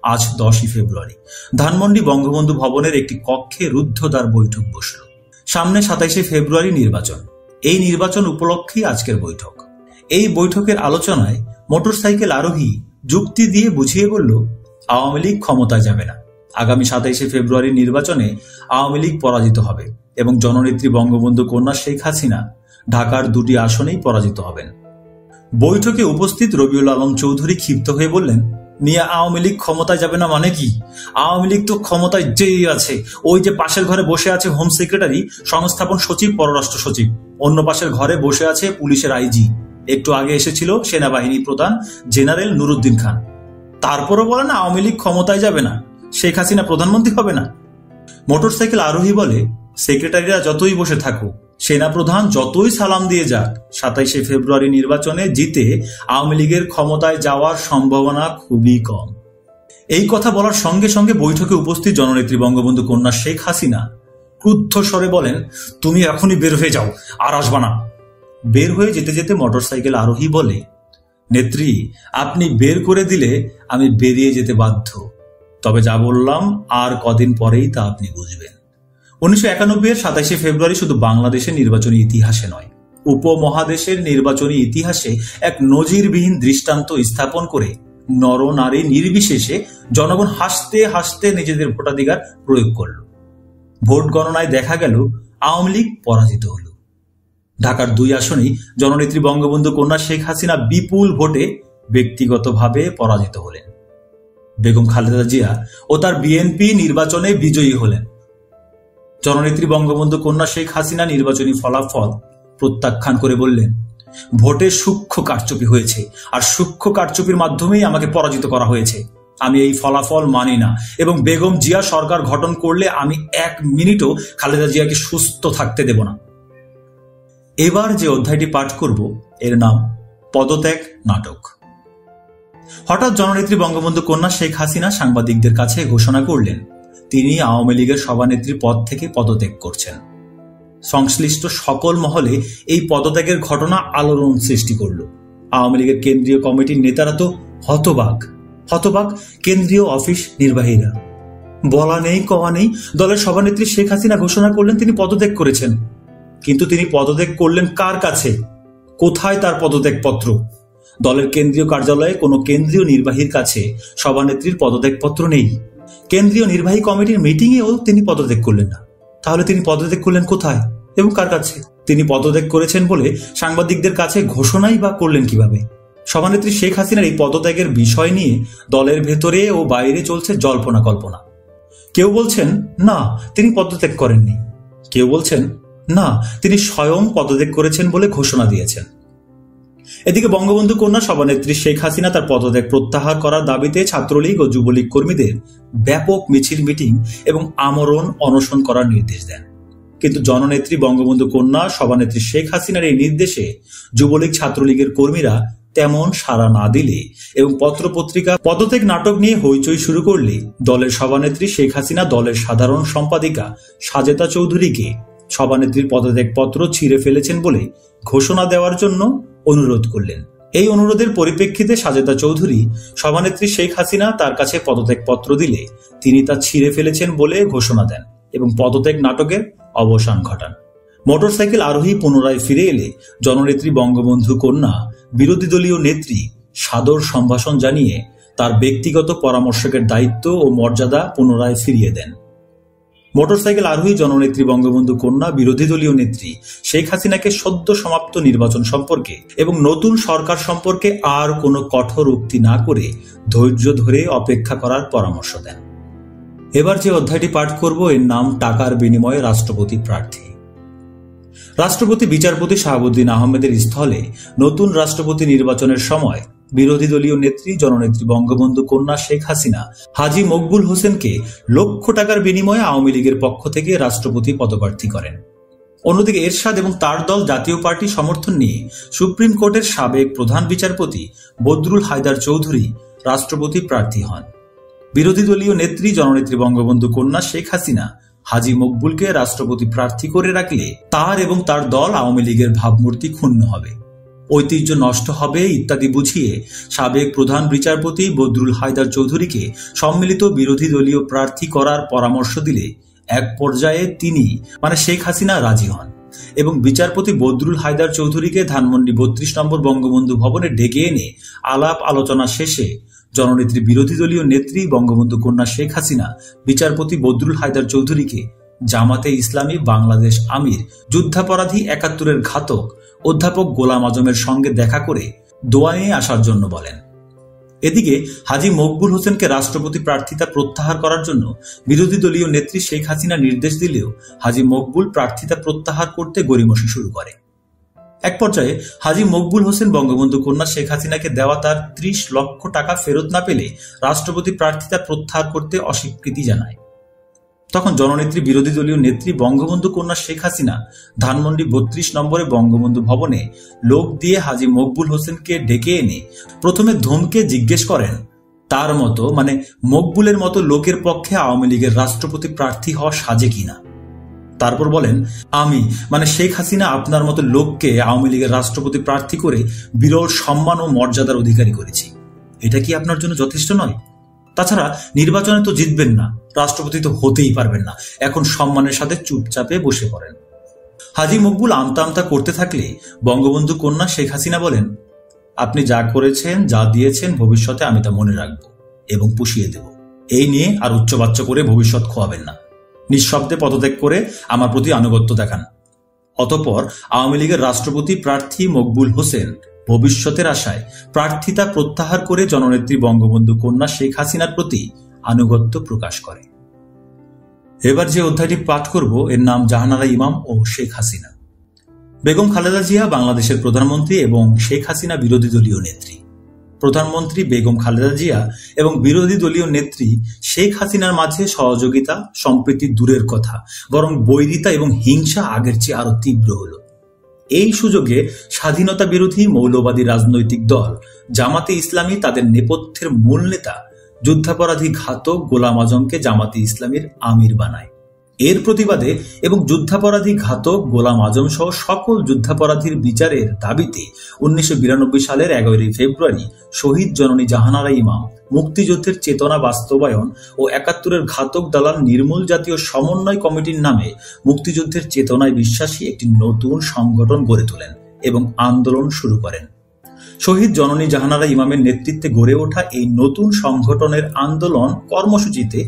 আজ 10ই ফেব্রুয়ারি ধানমন্ডি বঙ্গবন্ধু ভবনের একটি কক্ষে রুদ্ধদ্বার বৈঠক বসল। সামনে 27শে ফেব্রুয়ারি নির্বাচন। এই নির্বাচন উপলক্ষেই আজকের বৈঠক। এই বৈঠকের আলোচনায় মোটরসাইকেল আরোহী যুক্তি দিয়ে বুঝিয়ে বলল, আওয়ামী লীগ ক্ষমতায় যাবে না। আগামী 27শে ফেব্রুয়ারি নির্বাচনে আওয়ামী লীগ পরাজিত হবে এবং জননেত্রী বঙ্গবন্ধু কন্যা শেখ হাসিনা ঢাকার 2টি আসনেই পরাজিত হবেন। বৈঠকে উপস্থিত রবিউল আলম চৌধুরী ক্ষিপ্ত হয়ে বললেন, মিয়া আওয়ামী লীগ ক্ষমতায় যাবে না মানে কি? আওয়ামী লীগ তো ক্ষমতায় যেই আছে। ওই যে পাশের ঘরে বসে আছে হোম সেক্রেটারি, সংস্থাপন সচিব, পররাষ্ট্র সচিব। অন্য পাশের ঘরে বসে আছে পুলিশের আইজি। একটু আগে এসেছিল সেনাবাহিনী প্রধান জেনারেল নুরুদ্দিন খান। তারপরও বলে না আওয়ামী লীগ ক্ষমতায় যাবে না, শেখ হাসিনা প্রধানমন্ত্রী হবে না। মোটরসাইকেল আরোহী বলে, সেক্রেটারিরা যতই বসে থাকুক, সেনাপ্রধান যতই সালাম দিয়ে যাক, 27শে ফেব্রুয়ারি নির্বাচনে জিতে আওয়ামী লীগের ক্ষমতায় যাওয়ার সম্ভাবনা খুবই কম। এই কথা বলার সঙ্গে সঙ্গে বৈঠকে উপস্থিত জননেত্রী বঙ্গবন্ধু কন্যা শেখ হাসিনা ক্রুদ্ধ স্বরে বলেন, তুমি এখনই বের হয়ে যাও, আর আসবা না। বের হয়ে যেতে যেতে মোটরসাইকেল আরোহী বলে, নেত্রী, আপনি বের করে দিলে আমি বেরিয়ে যেতে বাধ্য। তবে যা বললাম আর কদিন পরেই তা আপনি বুঝবেন। 1991-এর 27শে ফেব্রুয়ারি শুধু বাংলাদেশের নির্বাচনী ইতিহাসে নয়, উপমহাদেশের নির্বাচনী ইতিহাসে এক নজিরবিহীন দৃষ্টান্ত স্থাপন করে নরনারী নির্বিশেষে জনগণ হাসতে হাসতে নিজেদের ভোটাধিকার প্রয়োগ করল। ভোট গণনায় দেখা গেল আওয়ামী লীগ পরাজিত হল। ঢাকার 2 আসনেই জননেত্রী বঙ্গবন্ধু কন্যা শেখ হাসিনা বিপুল ভোটে ব্যক্তিগতভাবে পরাজিত হলেন। বেগম খালেদা জিয়া ও তার বিএনপি নির্বাচনে বিজয়ী হলেন। জননেত্রী বঙ্গবন্ধু কন্যা শেখ হাসিনা নির্বাচনী ফলাফল প্রত্যাখ্যান করে বললেন, ভোটে সূক্ষ্ম কারচুপি হয়েছে, আর সূক্ষ্ম কারচুপির মাধ্যমেই আমাকে পরাজিত করা হয়েছে। আমি এই ফলাফল মানি না এবং বেগম জিয়া সরকার গঠন করলে আমি 1 মিনিটও খালেদা জিয়াকে সুস্থ থাকতে দেব না। এবার যে অধ্যায়টি পাঠ করব এর নাম পদত্যাগ নাটক। হঠাৎ জননেত্রী বঙ্গবন্ধু কন্যা শেখ হাসিনা সাংবাদিকদের কাছে ঘোষণা করলেন, তিনি আওয়ামী লীগের সভানেত্রী পদ থেকে পদত্যাগ করছেন। সংশ্লিষ্ট সকল মহলে এই পদত্যাগের ঘটনা আলোড়ন সৃষ্টি করল। আওয়ামী লীগের কেন্দ্রীয় কমিটির নেতারা তো হতবাক। কেন্দ্রীয় অফিস নির্বাহীরা। বলা নেই কওয়া নেই, দলের সভানেত্রী শেখ হাসিনা ঘোষণা করলেন তিনি পদত্যাগ করেছেন। কিন্তু তিনি পদত্যাগ করলেন কার কাছে? কোথায় তার পদত্যাগপত্র? দলের কেন্দ্রীয় কার্যালয়ে কোনো কেন্দ্রীয় নির্বাহীর কাছে সভানেত্রীর পদত্যাগপত্র নেই। কেন্দ্রীয় নির্বাহী কমিটির মিটিংয়েও তিনি পদত্যাগ করলেন না। তাহলে তিনি পদত্যাগ করলেন কোথায় এবং কার কাছে? তিনি পদত্যাগ করেছেন বলে সাংবাদিকদের কাছে ঘোষণাই বা করলেন কিভাবে? সভানেত্রী শেখ হাসিনার এই পদত্যাগের বিষয় নিয়ে দলের ভেতরে ও বাইরে চলছে জল্পনা কল্পনা। কেউ বলছেন না, তিনি পদত্যাগ করেননি। কেউ বলছেন না, তিনি স্বয়ং পদত্যাগ করেছেন বলে ঘোষণা দিয়েছেন। এদিকে বঙ্গবন্ধু কন্যা সভানেত্রী শেখ হাসিনা তার পদত্যাগ প্রত্যাহার করার দাবিতে ছাত্রলীগ ও যুবলীগ কর্মীদের ব্যাপক মিছিল, মিটিং এবং আমরণ অনশন করার নির্দেশ দেন। কিন্তু জননেত্রী বঙ্গবন্ধু কন্যা সভানেত্রী শেখ হাসিনার এই নির্দেশে যুবলীগ ছাত্রলীগের কর্মীরা তেমন সাড়া না দিলে এবং পত্রপত্রিকা পদত্যাগ নাটক নিয়ে হইচই শুরু করলে দলের সভানেত্রী শেখ হাসিনা দলের সাধারণ সম্পাদিকা সাজেদা চৌধুরীকে সভানেত্রীর পদত্যাগপত্র ছিঁড়ে ফেলেছেন বলে ঘোষণা দেওয়ার জন্য অনুরোধ করলেন। এই অনুরোধের পরিপ্রেক্ষিতে সাজেদা চৌধুরী সভানেত্রী শেখ হাসিনা তার কাছে পদত্যাগপত্র দিলে তিনি তা ছিঁড়ে ফেলেছেন বলে ঘোষণা দেন এবং পদত্যাগ নাটকের অবসান ঘটান। মোটরসাইকেল আরোহী পুনরায় ফিরে এলে জননেত্রী বঙ্গবন্ধু কন্যা বিরোধী দলীয় নেত্রী সাদর সম্ভাষণ জানিয়ে তার ব্যক্তিগত পরামর্শকের দায়িত্ব ও মর্যাদা পুনরায় ফিরিয়ে দেন। মোটরসাইকেল আরোহী জননেত্রী বঙ্গবন্ধু কন্যা বিরোধী দলীয় নেত্রী শেখ হাসিনাকে সদ্য সমাপ্ত নির্বাচন সম্পর্কে এবং নতুন সরকার সম্পর্কে আর কোনো কঠোর উক্তি না করে ধৈর্য ধরে অপেক্ষা করার পরামর্শ দেন। এবার যে অধ্যায়টি পাঠ করব এর নাম টাকার বিনিময়ে রাষ্ট্রপতি প্রার্থী। রাষ্ট্রপতি বিচারপতি শাহাবুদ্দিন আহমেদের স্থলে নতুন রাষ্ট্রপতি নির্বাচনের সময় বিরোধী দলীয় নেত্রী জননেত্রী বঙ্গবন্ধু কন্যা শেখ হাসিনা হাজী মকবুল হোসেনকে লক্ষ টাকার বিনিময়ে আওয়ামী লীগের পক্ষ থেকে রাষ্ট্রপতি পদপ্রার্থী করেন। অন্যদিকে এরশাদ এবং তার দল জাতীয় পার্টি সমর্থন নিয়ে সুপ্রিম কোর্টের সাবেক প্রধান বিচারপতি বদরুল হায়দার চৌধুরী রাষ্ট্রপতি প্রার্থী হন। বিরোধী দলীয় নেত্রী জননেত্রী বঙ্গবন্ধু কন্যা শেখ হাসিনা হাজী মকবুলকে রাষ্ট্রপতি প্রার্থী করে রাখলে তার এবং তার দল আওয়ামী লীগের ভাবমূর্তি ক্ষুণ্ণ হবে। ঐতিহ্য নষ্ট হবে ইত্যাদি বুঝিয়ে সাবেক প্রধান বিচারপতি বদরুল হায়দার চৌধুরীকে সম্মিলিত বিরোধী দলীয় প্রার্থী করার পরামর্শ দিলে এক পর্যায়ে তিনি শেখ হাসিনা রাজি হন এবং বিচারপতি বদরুল হায়দার চৌধুরীকে ধানমন্ডি ৩২ নম্বর বঙ্গবন্ধু ভবনে ডেকে এনে আলাপ আলোচনা শেষে জননেত্রী বিরোধী দলীয় নেত্রী বঙ্গবন্ধু কন্যা শেখ হাসিনা বিচারপতি বদরুল হায়দার চৌধুরীকে জামাতে ইসলামী বাংলাদেশ আমির যুদ্ধাপরাধী ৭১-এর ঘাতক অধ্যাপক গোলাম আজমের সঙ্গে দেখা করে দোয়া নিয়ে আসার জন্য বলেন। এদিকে হাজী মকবুল হোসেনকে রাষ্ট্রপতি প্রার্থিতা প্রত্যাহার করার জন্য বিরোধী দলীয় নেত্রী শেখ হাসিনা নির্দেশ দিলেও হাজী মকবুল প্রার্থিতা প্রত্যাহার করতে গড়িমসি শুরু করে। এক পর্যায়ে হাজী মকবুল হোসেন বঙ্গবন্ধু কন্যা শেখ হাসিনাকে দেওয়া তার ৩০ লক্ষ টাকা ফেরত না পেলে রাষ্ট্রপতি প্রার্থিতা প্রত্যাহার করতে অস্বীকৃতি জানায়। তখন জননেত্রী বিরোধী দলীয় নেত্রী বঙ্গবন্ধু কন্যা শেখ হাসিনা ধানমন্ডি ৩২ নম্বরে বঙ্গবন্ধু ভবনে লোক দিয়ে হাজী মকবুল হোসেনকে ডেকে এনে প্রথমে ধমকে জিজ্ঞেস করেন তার মতো মকবুলের মতো লোকের পক্ষে আওয়ামী লীগের রাষ্ট্রপতি প্রার্থী হওয়া সাজে কিনা। তারপর বলেন, আমি শেখ হাসিনা আপনার মতো লোককে আওয়ামী লীগের রাষ্ট্রপতি প্রার্থী করে বিরল সম্মান ও মর্যাদার অধিকারী করেছি। এটা কি আপনার জন্য যথেষ্ট নয়? তাছাড়া নির্বাচনে তো জিতবেন না, রাষ্ট্রপতি তো হতেই পারবেন না, এখন সম্মানের সাথে চুপচাপে বসে পড়েন। হাজী মকবুল আমতা আমতা করতে থাকলে বঙ্গবন্ধু কন্যা শেখ হাসিনা বলেন, আপনি যা করেছেন, যা দিয়েছেন, ভবিষ্যতে আমি তা মনে রাখবো এবং পুষিয়ে দেব। এই নিয়ে আর উচ্চবাচ্য করে ভবিষ্যৎ খোয়াবেন না। নিঃশব্দে পদত্যাগ করে আমার প্রতি আনুগত্য দেখান। অতঃপর আওয়ামী লীগের রাষ্ট্রপতি প্রার্থী মকবুল হোসেন ভবিষ্যতের আশায় প্রার্থিতা প্রত্যাহার করে জননেত্রী বঙ্গবন্ধু কন্যা শেখ হাসিনার প্রতি আনুগত্য প্রকাশ করে। এবার যে অধ্যায়টি পাঠ করব এর নাম জাহানারা ইমাম ও শেখ হাসিনা। বেগম খালেদা জিয়া বাংলাদেশের প্রধানমন্ত্রী এবং শেখ হাসিনা বিরোধী দলীয় নেত্রী। প্রধানমন্ত্রী বেগম খালেদা জিয়া এবং বিরোধী দলীয় নেত্রী শেখ হাসিনার মাঝে সহযোগিতা সম্প্রীতি দূরের কথা, বরং বৈরিতা এবং হিংসা আগের চেয়ে আরো তীব্র হল। এই সুযোগে স্বাধীনতা বিরোধী মৌলবাদী রাজনৈতিক দল জামাতে ইসলামী তাদের নেপথ্যের মূল নেতা যুদ্ধাপরাধী ঘাতক গোলাম আজমকে জামাতে ইসলামীর আমির বানায়। এর প্রতিবাদে এবং যুদ্ধাপরাধী ঘাতক গোলাম আজম সহ সকল যুদ্ধাপরাধীর বিচারের দাবিতে ১৯৯২ সালের ১১ ফেব্রুয়ারি শহীদ জননী জাহানারা ইমাম মুক্তিযুদ্ধের চেতনা বাস্তবায়ন ও ৭১-এর ঘাতক দালাল নির্মূল জাতীয় সমন্বয় কমিটির নামে মুক্তিযুদ্ধের চেতনায় বিশ্বাসী একটি নতুন সংগঠন গড়ে তোলেন এবং আন্দোলন শুরু করেন। শহীদ জননী জাহানারা ইমামের নেতৃত্বে গড়ে ওঠা এই নতুন সংগঠনের আন্দোলন কর্মসূচিতে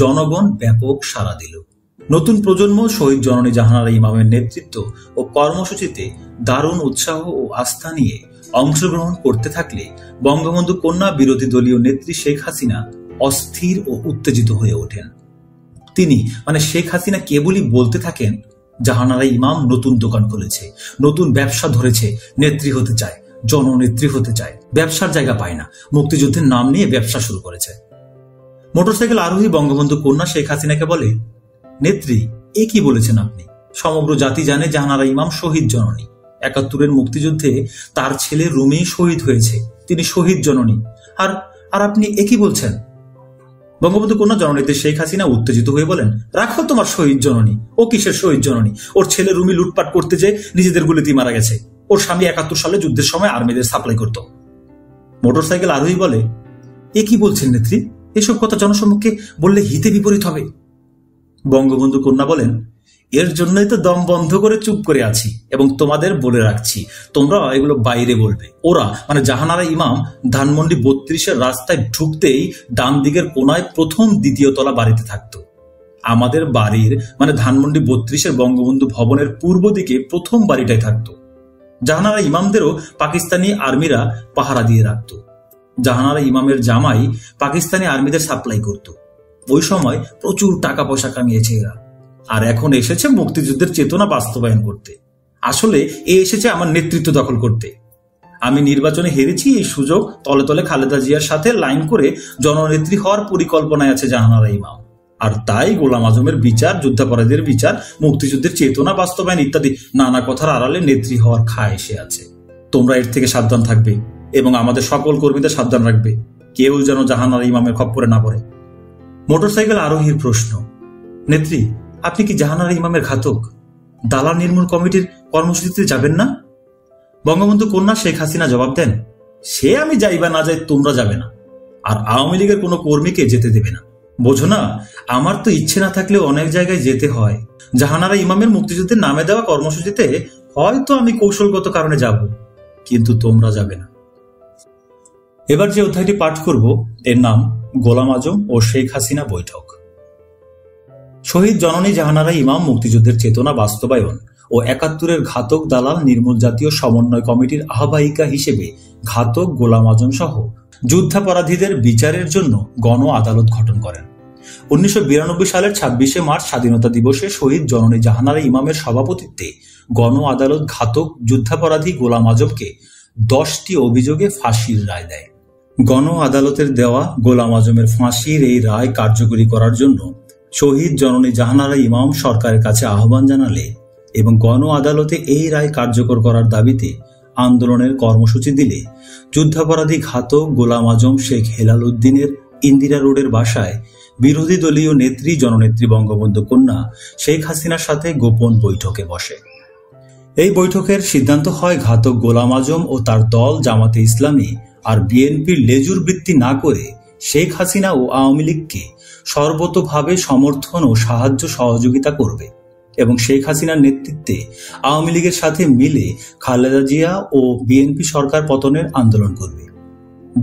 জনগণ ব্যাপক সাড়া দিল। নতুন প্রজন্ম শহীদ জননী জাহানারা ইমামের নেতৃত্ব ও কর্মসূচিতে দারুণ উৎসাহ ও আস্থা নিয়ে অংশগ্রহণ করতে থাকলে বঙ্গবন্ধু কন্যা বিরোধী দলীয় নেত্রী শেখ হাসিনা অস্থির ও উত্তেজিত হয়ে ওঠেন। তিনি শেখ হাসিনা কেবলই বলতে থাকেন, জাহানারা ইমাম নতুন দোকান খুলেছে, নতুন ব্যবসা ধরেছে, নেত্রী হতে চায়, জননেত্রী হতে চায়, ব্যবসার জায়গা পায় না, মুক্তিযুদ্ধের নাম নিয়ে ব্যবসা শুরু করেছে। মোটরসাইকেল আরোহী বঙ্গবন্ধু কন্যা শেখ হাসিনাকে বলে, নেত্রী, এ কি বলেছেন আপনি? সমগ্র জাতি জানে জাহানারা ইমাম শহীদ জননী। ৭১-এর মুক্তিযুদ্ধে তার ছেলে রুমি শহীদ হয়েছে, তিনি শহীদ জননী, আর আপনি এ কি বলছেন? বঙ্গবন্ধু কন্যা জননেত্রী শেখ হাসিনা উত্তেজিত হয়ে বলেন, রাখো তোমার শহীদ জননী, ও কিসের শহীদ জননী? ওর ছেলে রুমি লুটপাট করতে যেয়ে নিজেদের গুলিতেই মারা গেছে। ওর স্বামী ৭১ সালে যুদ্ধের সময় আর্মিদের সাপ্লাই করত। মোটরসাইকেল আরোহী বলে, এ কি বলছেন নেত্রী? এসব কথা জনসম্মুখে বললে হিতে বিপরীত হবে। বঙ্গবন্ধু কন্যা বলেন, এর জন্যই তো দম বন্ধ করে চুপ করে আছি এবং তোমাদের বলে রাখছি, তোমরা এগুলো বাইরে বলবে। ওরা জাহানারা ইমাম ধানমন্ডি ৩২-এর রাস্তায় ঢুকতেই ডান দিকের কোনায় প্রথম দ্বিতীয় তলা বাড়িতে থাকতো। আমাদের বাড়ির ধানমন্ডি ৩২-এর বঙ্গবন্ধু ভবনের পূর্ব দিকে প্রথম বাড়িটাই থাকতো। জাহানারা ইমামদেরও পাকিস্তানি আর্মিরা পাহারা দিয়ে রাখত। জাহানারা ইমামের জামাই পাকিস্তানি আর্মিদের সাপ্লাই করত। ওই সময় প্রচুর টাকা পয়সা কামিয়েছে এরা, আর এখন এসেছে মুক্তিযুদ্ধের চেতনা বাস্তবায়ন করতে। আসলে এসেছে আমার নেতৃত্ব দখল করতে। আমি নির্বাচনে হেরেছি, এই সুযোগ তলে তলে খালেদা জিয়ার সাথে লাইন করে জননেত্রী হওয়ার পরিকল্পনায় আছে জাহানারা ইমাম। আর তাই গোলাম আজমের বিচার, যুদ্ধাপরাধীদের বিচার, মুক্তিযুদ্ধের চেতনা বাস্তবায়ন ইত্যাদি নানা কথার আড়ালে নেত্রী হওয়ার খায় এসে আছে। তোমরা এর থেকে সাবধান থাকবে এবং আমাদের সকল কর্মীদের সাবধান রাখবে, কেউ যেন জাহানারা ইমামের খপ্পরে না পড়ে। মোটরসাইকেল আরোহীর প্রশ্ন, নেত্রী, আপনি কি জাহানারা ইমামের ঘাতক? দালাল নির্মূল কমিটির কর্মসূচিতে যাবেন না? বঙ্গবন্ধু কন্যা শেখ হাসিনা জবাব দেন, সে আমি যাই বা না যাই তোমরা যাবে না, আর আওয়ামী লীগের কোনো কর্মীকে যেতে দেবে না। বোঝো না, আমার তো ইচ্ছে না থাকলেও অনেক জায়গায় যেতে হয়। জাহানারা ইমামের মুক্তিযুদ্ধের নামে দেওয়া কর্মসূচিতে হয়তো আমি কৌশলগত কারণে যাব, কিন্তু তোমরা যাবে না। এবার যে অধ্যায়টি পাঠ করব এর নাম গোলাম আজম ও শেখ হাসিনা বৈঠক। শহীদ জননী জাহানারা ইমাম মুক্তিযুদ্ধের চেতনা বাস্তবায়ন ও ৭১-এর ঘাতক দালাল নির্মূল জাতীয় সমন্বয় কমিটির আহ্বায়িকা হিসেবে ঘাতক গোলাম আজম সহ যুদ্ধাপরাধীদের বিচারের জন্য গণ আদালত গঠন করেন। ১৯৯২ সালের ২৬শে মার্চ স্বাধীনতা দিবসে শহীদ জননী জাহানারা ইমামের সভাপতিত্বে গণ আদালত ঘাতক যুদ্ধাপরাধী গোলাম আজমকে ১০টি অভিযোগে ফাঁসির রায় দেয়। গণ আদালতের দেওয়া গোলাম আজমের ফাঁসির এই রায় কার্যকরী করার জন্য শহীদ জননী জাহানারা ইমাম সরকারের কাছে আহ্বান জানালে এবং গণ আদালতে এই রায় কার্যকর করার দাবিতে আন্দোলনের কর্মসূচি দিলে যুদ্ধাপরাধী ঘাতক গোলাম আজম শেখ হেলাল উদ্দিনের ইন্দিরা রোডের বাসায় বিরোধী দলীয় নেত্রী জননেত্রী বঙ্গবন্ধু কন্যা শেখ হাসিনার সাথে গোপন বৈঠকে বসে। এই বৈঠকের সিদ্ধান্ত হয় ঘাতক গোলাম আজম ও তার দল জামাতে ইসলামী আর বিএনপির লেজুর বৃত্তি না করে শেখ হাসিনা ও আওয়ামী লীগকে সর্বতোভাবে সমর্থন ও সাহায্য সহযোগিতা করবে এবং শেখ হাসিনার নেতৃত্বে আওয়ামী লীগের সাথে মিলে খালেদা জিয়া ও বিএনপি সরকার পতনের আন্দোলন করবে।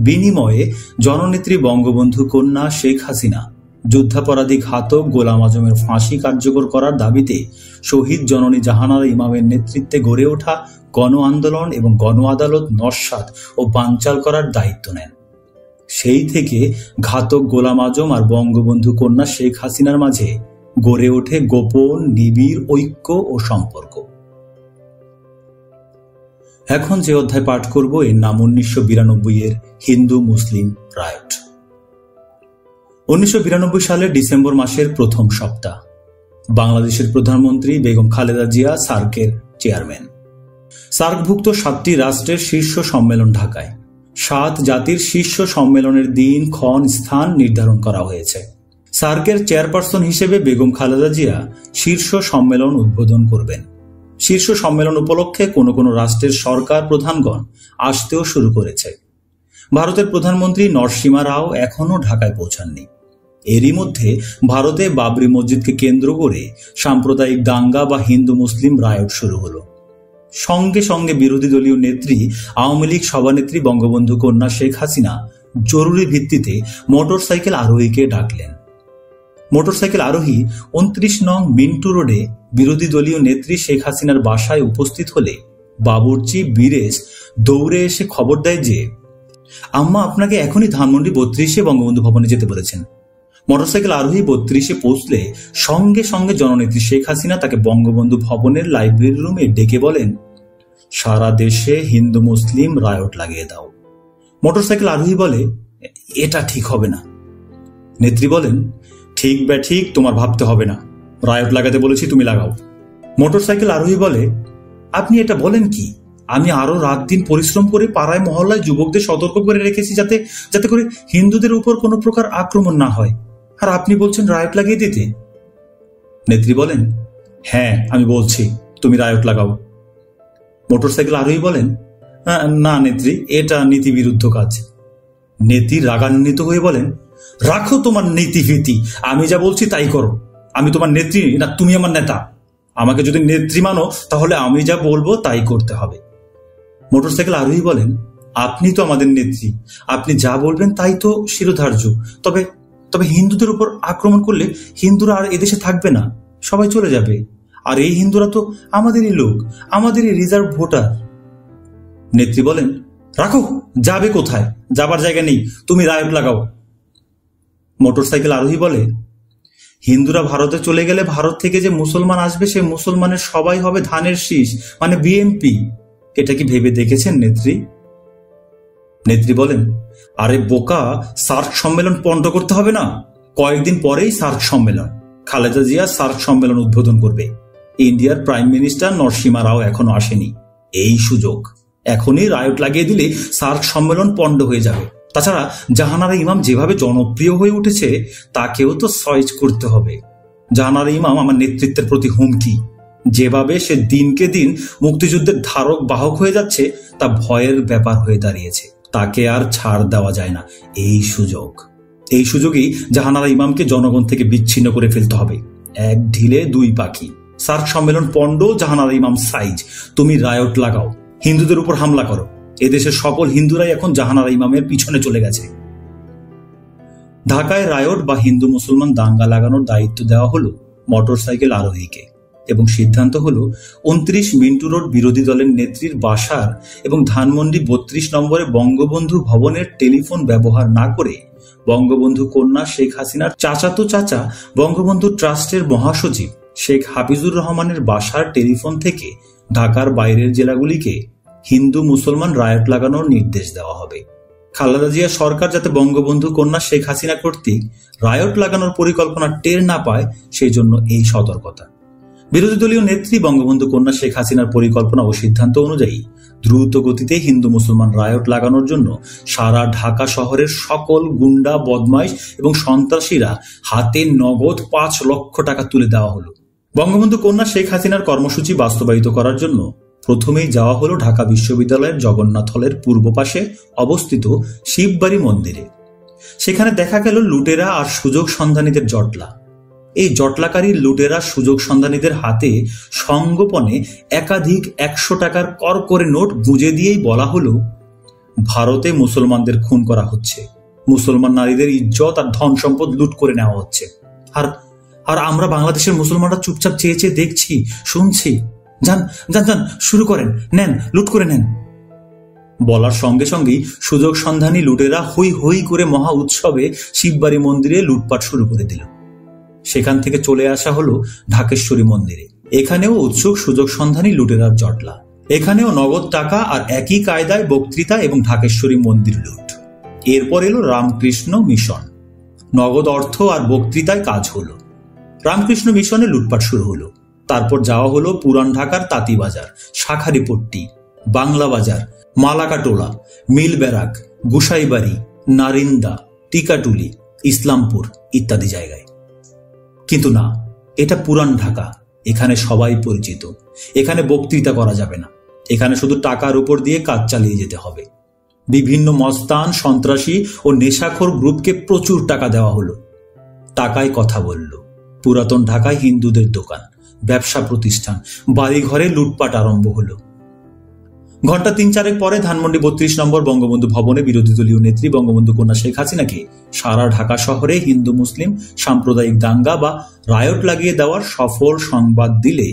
বিনিময়ে জননেত্রী বঙ্গবন্ধু কন্যা শেখ হাসিনা যুদ্ধাপরাধী ঘাতক গোলাম আজমের ফাঁসি কার্যকর করার দাবিতে শহীদ জননী জাহানারা ইমামের নেতৃত্বে গড়ে ওঠা গণ আন্দোলন এবং গণ আদালত নস্যাৎ ও বানচাল করার দায়িত্ব নেন। সেই থেকে ঘাতক গোলাম আজম আর বঙ্গবন্ধু কন্যা শেখ হাসিনার মাঝে গড়ে ওঠে গোপন নিবিড় ঐক্য ও সম্পর্ক। এখন যে অধ্যায় পাঠ করব এর নাম ১৯৯২-এর হিন্দু মুসলিম রায়ট। ১৯৯২ সালের ডিসেম্বর মাসের প্রথম সপ্তাহ। বাংলাদেশের প্রধানমন্ত্রী বেগম খালেদা জিয়া সার্কের চেয়ারম্যান। সার্কভুক্ত ৭টি রাষ্ট্রের শীর্ষ সম্মেলন ঢাকায়। ৭ জাতির শীর্ষ সম্মেলনের দিন, ক্ষণ, স্থান নির্ধারণ করা হয়েছে। সার্কের চেয়ারপারসন হিসেবে বেগম খালেদা জিয়া শীর্ষ সম্মেলন উদ্বোধন করবেন। শীর্ষ সম্মেলন উপলক্ষে কোনো কোনো রাষ্ট্রের সরকার প্রধানগণ আসতেও শুরু করেছে। ভারতের প্রধানমন্ত্রী নরসিমা রাও এখনও ঢাকায় পৌঁছাননি। এরই মধ্যে ভারতে বাবরি মসজিদকে কেন্দ্র করে সাম্প্রদায়িক দাঙ্গা বা হিন্দু মুসলিম রায়ট শুরু হলো। সঙ্গে সঙ্গে বিরোধী দলীয় নেত্রী আওয়ামী লীগ সভানেত্রী বঙ্গবন্ধু কন্যা শেখ হাসিনা জরুরি ভিত্তিতে মোটরসাইকেল আরোহীকে ডাকলেন। মোটরসাইকেল আরোহী ২৯ নং মিন্টু রোডে বিরোধী দলীয় নেত্রী শেখ হাসিনার বাসায় উপস্থিত হলে বাবুর্চি বীরেশ দৌড়ে এসে খবর দেয় যে আম্মা আপনাকে এখনই ধানমন্ডি ৩২-এ বঙ্গবন্ধু ভবনে যেতে বলেছেন। মোটরসাইকেল আরোহী ৩২-এ পৌঁছলে সঙ্গে সঙ্গে জননেত্রী শেখ হাসিনা তাকে বঙ্গবন্ধু ভবনের লাইব্রেরি রুমে ডেকে বলেন, সারা দেশে হিন্দু মুসলিম রায়ট লাগিয়ে দাও। মোটরসাইকেল আরোহী বলে, এটা ঠিক হবে না। নেত্রী বলেন, ঠিক বা ঠিক তোমার ভাবতে হবে না, রায়ট লাগাতে বলেছি, তুমি লাগাও। মোটরসাইকেল আরোহী বলে, আপনি এটা বলেন কি? আমি আরো রাত দিন পরিশ্রম করে পাড়ায় মহল্লায় যুবকদের সতর্ক করে রেখেছি যাতে যাতে করে হিন্দুদের উপর কোনো প্রকার আক্রমণ না হয়, আর আপনি বলছেন রায়ট লাগিয়ে দিতে। নেত্রী বলেন, হ্যাঁ আমি বলছি, তুমি রায়ট লাগাও। মোটরসাইকেল আরোহী বলেন, না নেত্রী, এটা নীতি বিরুদ্ধ কাজ। নেত্রী রাগান্বিত হয়ে বলেন, রাখো তোমার নীতি ভীতি, আমি যা বলছি তাই করো। আমি তোমার নেত্রী না তুমি আমার নেতা। আমাকে যদি নেত্রী মানো তাহলে আমি যা বলবো তাই করতে হবে। মোটরসাইকেল আরোহী বলেন, আপনি তো আমাদের নেত্রী, আপনি যা বলবেন তাই তো শিরোধার্য। তবে তবে হিন্দুদের উপর আক্রমণ করলে হিন্দুরা আর এদেশে থাকবে না, সবাই চলে যাবে। আর এই হিন্দুরা তো আমাদেরই লোক, আমাদেরই রিজার্ভ ভোটার। নেত্রী বলেন, রাখো, যাবে কোথায়? যাবার জায়গা নেই, তুমি রায়ট লাগাও। মোটরসাইকেল আরোহী বলে, হিন্দুরা ভারতে চলে গেলে ভারত থেকে যে মুসলমান আসবে সে মুসলমানের সবাই হবে ধানের শীষ, মানে বিএনপি। এটা কি ভেবে দেখেছেন নেত্রী? নেত্রী বলেন, আরে বোকা, সার্ক সম্মেলন পণ্ড করতে হবে না, কয়েকদিন পরেই সার্ক সম্মেলন। খালেদা জিয়া সার্ক সম্মেলন উদ্বোধন করবে। ইন্ডিয়ার প্রাইম মিনিস্টার নরসিমা রাও এখনো আসেনি, এই সুযোগ। এখনই রায়ট লাগিয়ে দিলে সার্ক সম্মেলন পণ্ড হয়ে যাবে। তাছাড়া জাহানারা ইমাম যেভাবে জনপ্রিয় হয়ে উঠেছে তাকেও তো সয়েজ করতে হবে। জাহানারা ইমাম আমার নেতৃত্বের প্রতি হুমকি, যেভাবে সে দিনকে দিন মুক্তিযুদ্ধের ধারক বাহক হয়ে যাচ্ছে তা ভয়ের ব্যাপার হয়ে দাঁড়িয়েছে। তাকে আর ছাড় দেওয়া যায় না। এই সুযোগেই জাহানারা ইমামকে জনগণ থেকে বিচ্ছিন্ন করে ফেলতে হবে। এক ঢিলে দুই পাখি। সার্ক সম্মেলন পণ্ড, জাহানারা ইমাম সাইজ। তুমি রায়ট লাগাও, হিন্দুদের উপর হামলা করো। এদেশের সকল হিন্দুরাই এখন জাহানারা ইমামের পিছনে চলে গেছে। ঢাকায় রায়ট বা হিন্দু মুসলমান দাঙ্গা লাগানোর দায়িত্ব দেওয়া হলো মোটরসাইকেল আরোহীকে এবং সিদ্ধান্ত হলো 29 মিন্টু রোড বিরোধী দলের নেত্রীর বাসার এবং ধানমন্ডি 32 নম্বরে বঙ্গবন্ধু ভবনের টেলিফোন ব্যবহার না করে বঙ্গবন্ধু কন্যা শেখ হাসিনার চাচাতো চাচা বঙ্গবন্ধু ট্রাস্টের মহাসচিব শেখ হাফিজুর রহমানের বাসার টেলিফোন থেকে ঢাকার বাইরের জেলাগুলিকে হিন্দু মুসলমান রায়ট লাগানোর নির্দেশ দেওয়া হবে। খালেদা জিয়া সরকার যাতে বঙ্গবন্ধু কন্যা শেখ হাসিনা কর্তৃক রায়ট লাগানোর পরিকল্পনা টের না পায় সেই জন্য এই সতর্কতা। বিরোধী দলীয় নেত্রী বঙ্গবন্ধু কন্যা শেখ হাসিনার পরিকল্পনা ও সিদ্ধান্ত অনুযায়ী দ্রুত গতিতে হিন্দু মুসলমান রায়ট লাগানোর জন্য সারা ঢাকা শহরের সকল গুন্ডা, বদমাইশ এবং সন্ত্রাসীরা হাতে নগদ 5 লক্ষ টাকা তুলে দেওয়া হলো। বঙ্গবন্ধু কন্যা শেখ হাসিনার কর্মসূচি বাস্তবায়িত করার জন্য প্রথমেই যাওয়া হলো ঢাকা বিশ্ববিদ্যালয়ের জগন্নাথ হলের পূর্ব পাশে অবস্থিত শিববাড়ি মন্দিরে। সেখানে দেখা গেল লুটেরা আর সুযোগ সন্ধানীদের জটলা। এই জটলাকারী লুটেরা সুযোগ সন্ধানীদের হাতে সংগোপনে একাধিক 100 টাকার করকরে নোট গুঁজে দিয়েই বলা হলো, ভারতে মুসলমানদের খুন করা হচ্ছে, মুসলমান নারীদের ইজ্জত আর ধন সম্পদ লুট করে নেওয়া হচ্ছে, আর আমরা বাংলাদেশের মুসলমানরা চুপচাপ চেয়ে চেয়ে দেখছি, শুনছি। যান যান যান, শুরু করেন, নেন, লুট করে নেন। বলার সঙ্গে সঙ্গেই সুযোগ সন্ধানী লুটেরা হই হই করে মহা উৎসবে শিববাড়ি মন্দিরে লুটপাট শুরু করে দিল। সেখান থেকে চলে আসা হলো ঢাকেশ্বরী মন্দিরে। এখানেও উৎসুক সুযোগ সন্ধানী লুটেরার জটলা। এখানেও নগদ টাকা আর একই কায়দায় বক্তৃতা এবং ঢাকেশ্বরী মন্দির লুট। এরপর এলো রামকৃষ্ণ মিশন। নগদ অর্থ আর বক্তৃতায় কাজ হলো। রামকৃষ্ণ মিশনে লুটপাট শুরু হলো। তারপর যাওয়া হলো পুরান ঢাকার তাঁতিবাজার, শাখারিপট্টি, বাংলা বাজার, মালাকাটোলা, মিল ব্যারাক, গুসাইবাড়ি, নারিন্দা, টিকাটুলি, ইসলামপুর ইত্যাদি জায়গায়। কিন্তু না, এটা পুরান ঢাকা। এখানে সবাই পরিচিত। এখানে বক্তৃতা করা যাবে না। এখানে শুধু টাকার উপর দিয়ে কাজ চালিয়ে যেতে হবে। বিভিন্ন মস্তান, সন্ত্রাসী ও নেশাখোর গ্রুপকে প্রচুর টাকা দেওয়া হলো। টাকায় কথা বলল। পুরাতন ঢাকায় হিন্দুদের দোকান, ব্যবসা প্রতিষ্ঠান, বাড়িঘরে লুটপাট আরম্ভ হলো। ঘন্টা 3-4 পরে ধানমন্ডি 32 নম্বর বঙ্গবন্ধু ভবনে বিরোধী দলীয় নেত্রী বঙ্গবন্ধু কন্যা শেখ হাসিনাকে সারা ঢাকা শহরে হিন্দু মুসলিম সাম্প্রদায়িক দাঙ্গা বা রায়ট লাগিয়ে দেওয়ার সফল সংবাদ দিলে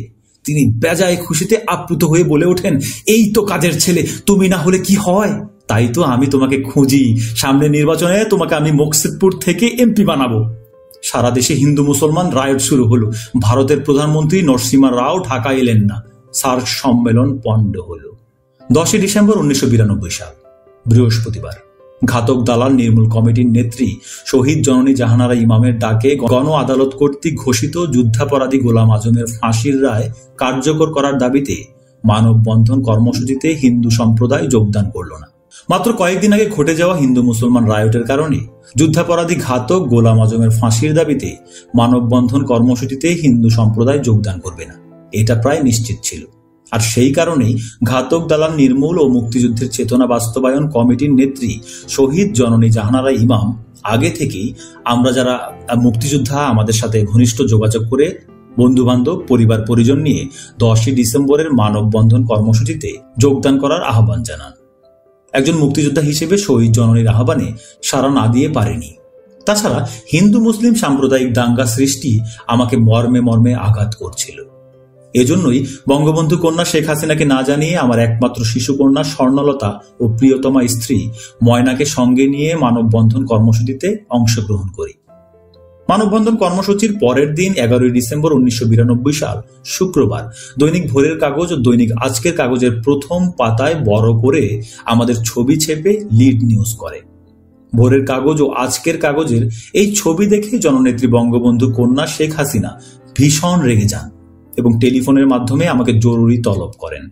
তিনি বেজায় খুশিতে আপ্লুত হয়ে বলে ওঠেন, এই তো কাজের ছেলে, তুমি না হলে কি হয়? তাই তো আমি তোমাকে খুঁজি। সামনে নির্বাচনে তোমাকে আমি মুকসিদপুর থেকে এমপি বানাবো। সারা দেশে হিন্দু মুসলমান রায়ট শুরু হলো। ভারতের প্রধানমন্ত্রী নরসিমা রাও ঢাকা এলেন না। সার্ক সম্মেলন পণ্ড হলো। 10 ডিসেম্বর 1992 সাল, বৃহস্পতিবার। ঘাতক দালাল নির্মূল কমিটির নেত্রী শহীদ জননী জাহানারা ইমামের ডাকে গণ আদালত কর্তৃক ঘোষিত যুদ্ধাপরাধী গোলাম আজমের ফাঁসির রায় কার্যকর করার দাবিতে মানববন্ধন কর্মসূচিতে হিন্দু সম্প্রদায় যোগদান করল না। মাত্র কয়েকদিন আগে ঘটে যাওয়া হিন্দু মুসলমান রায়টের কারণে যুদ্ধাপরাধী ঘাতক গোলাম আজমের ফাঁসির দাবিতে মানববন্ধন কর্মসূচিতে হিন্দু সম্প্রদায় যোগদান করবে না, এটা প্রায় নিশ্চিত ছিল। আর সেই কারণেই ঘাতক দালাল নির্মূল ও মুক্তিযুদ্ধের চেতনা বাস্তবায়ন কমিটির নেত্রী শহীদ জননী জাহানারা ইমাম আগে থেকেই আমরা যারা মুক্তিযোদ্ধা আমাদের সাথে ঘনিষ্ঠ যোগাযোগ করে বন্ধু বান্ধব, পরিবার পরিজন নিয়ে 10 ডিসেম্বরের মানববন্ধন কর্মসূচিতে যোগদান করার আহ্বান জানান। একজন মুক্তিযোদ্ধা হিসেবে শহীদ জননীর আহ্বানে সাড়া না দিয়ে পারেনি। তাছাড়া হিন্দু মুসলিম সাম্প্রদায়িক দাঙ্গা সৃষ্টি আমাকে মর্মে মর্মে আঘাত করছিল। এজন্যই বঙ্গবন্ধু কন্যা শেখ হাসিনাকে না জানিয়ে আমার একমাত্র শিশুকন্যা স্বর্ণলতা ও প্রিয়তমা স্ত্রী ময়নাকে সঙ্গে নিয়ে মানববন্ধন কর্মসূচিতে অংশগ্রহণ করি। মানববন্ধন কর্মসূচির পরের দিন 11 ডিসেম্বর 1992 সাল শুক্রবার দৈনিক ভোরের কাগজ ও দৈনিক আজকের কাগজের প্রথম পাতায় বড় করে আমাদের ছবি ছেপে লিড নিউজ করে। ভোরের কাগজ ও আজকের কাগজের এই ছবি দেখে জননেত্রী বঙ্গবন্ধু কন্যা শেখ হাসিনা ভীষণ রেগে যান এবং টেলিফোনের মাধ্যমে আমাকে জরুরি তলব করেন।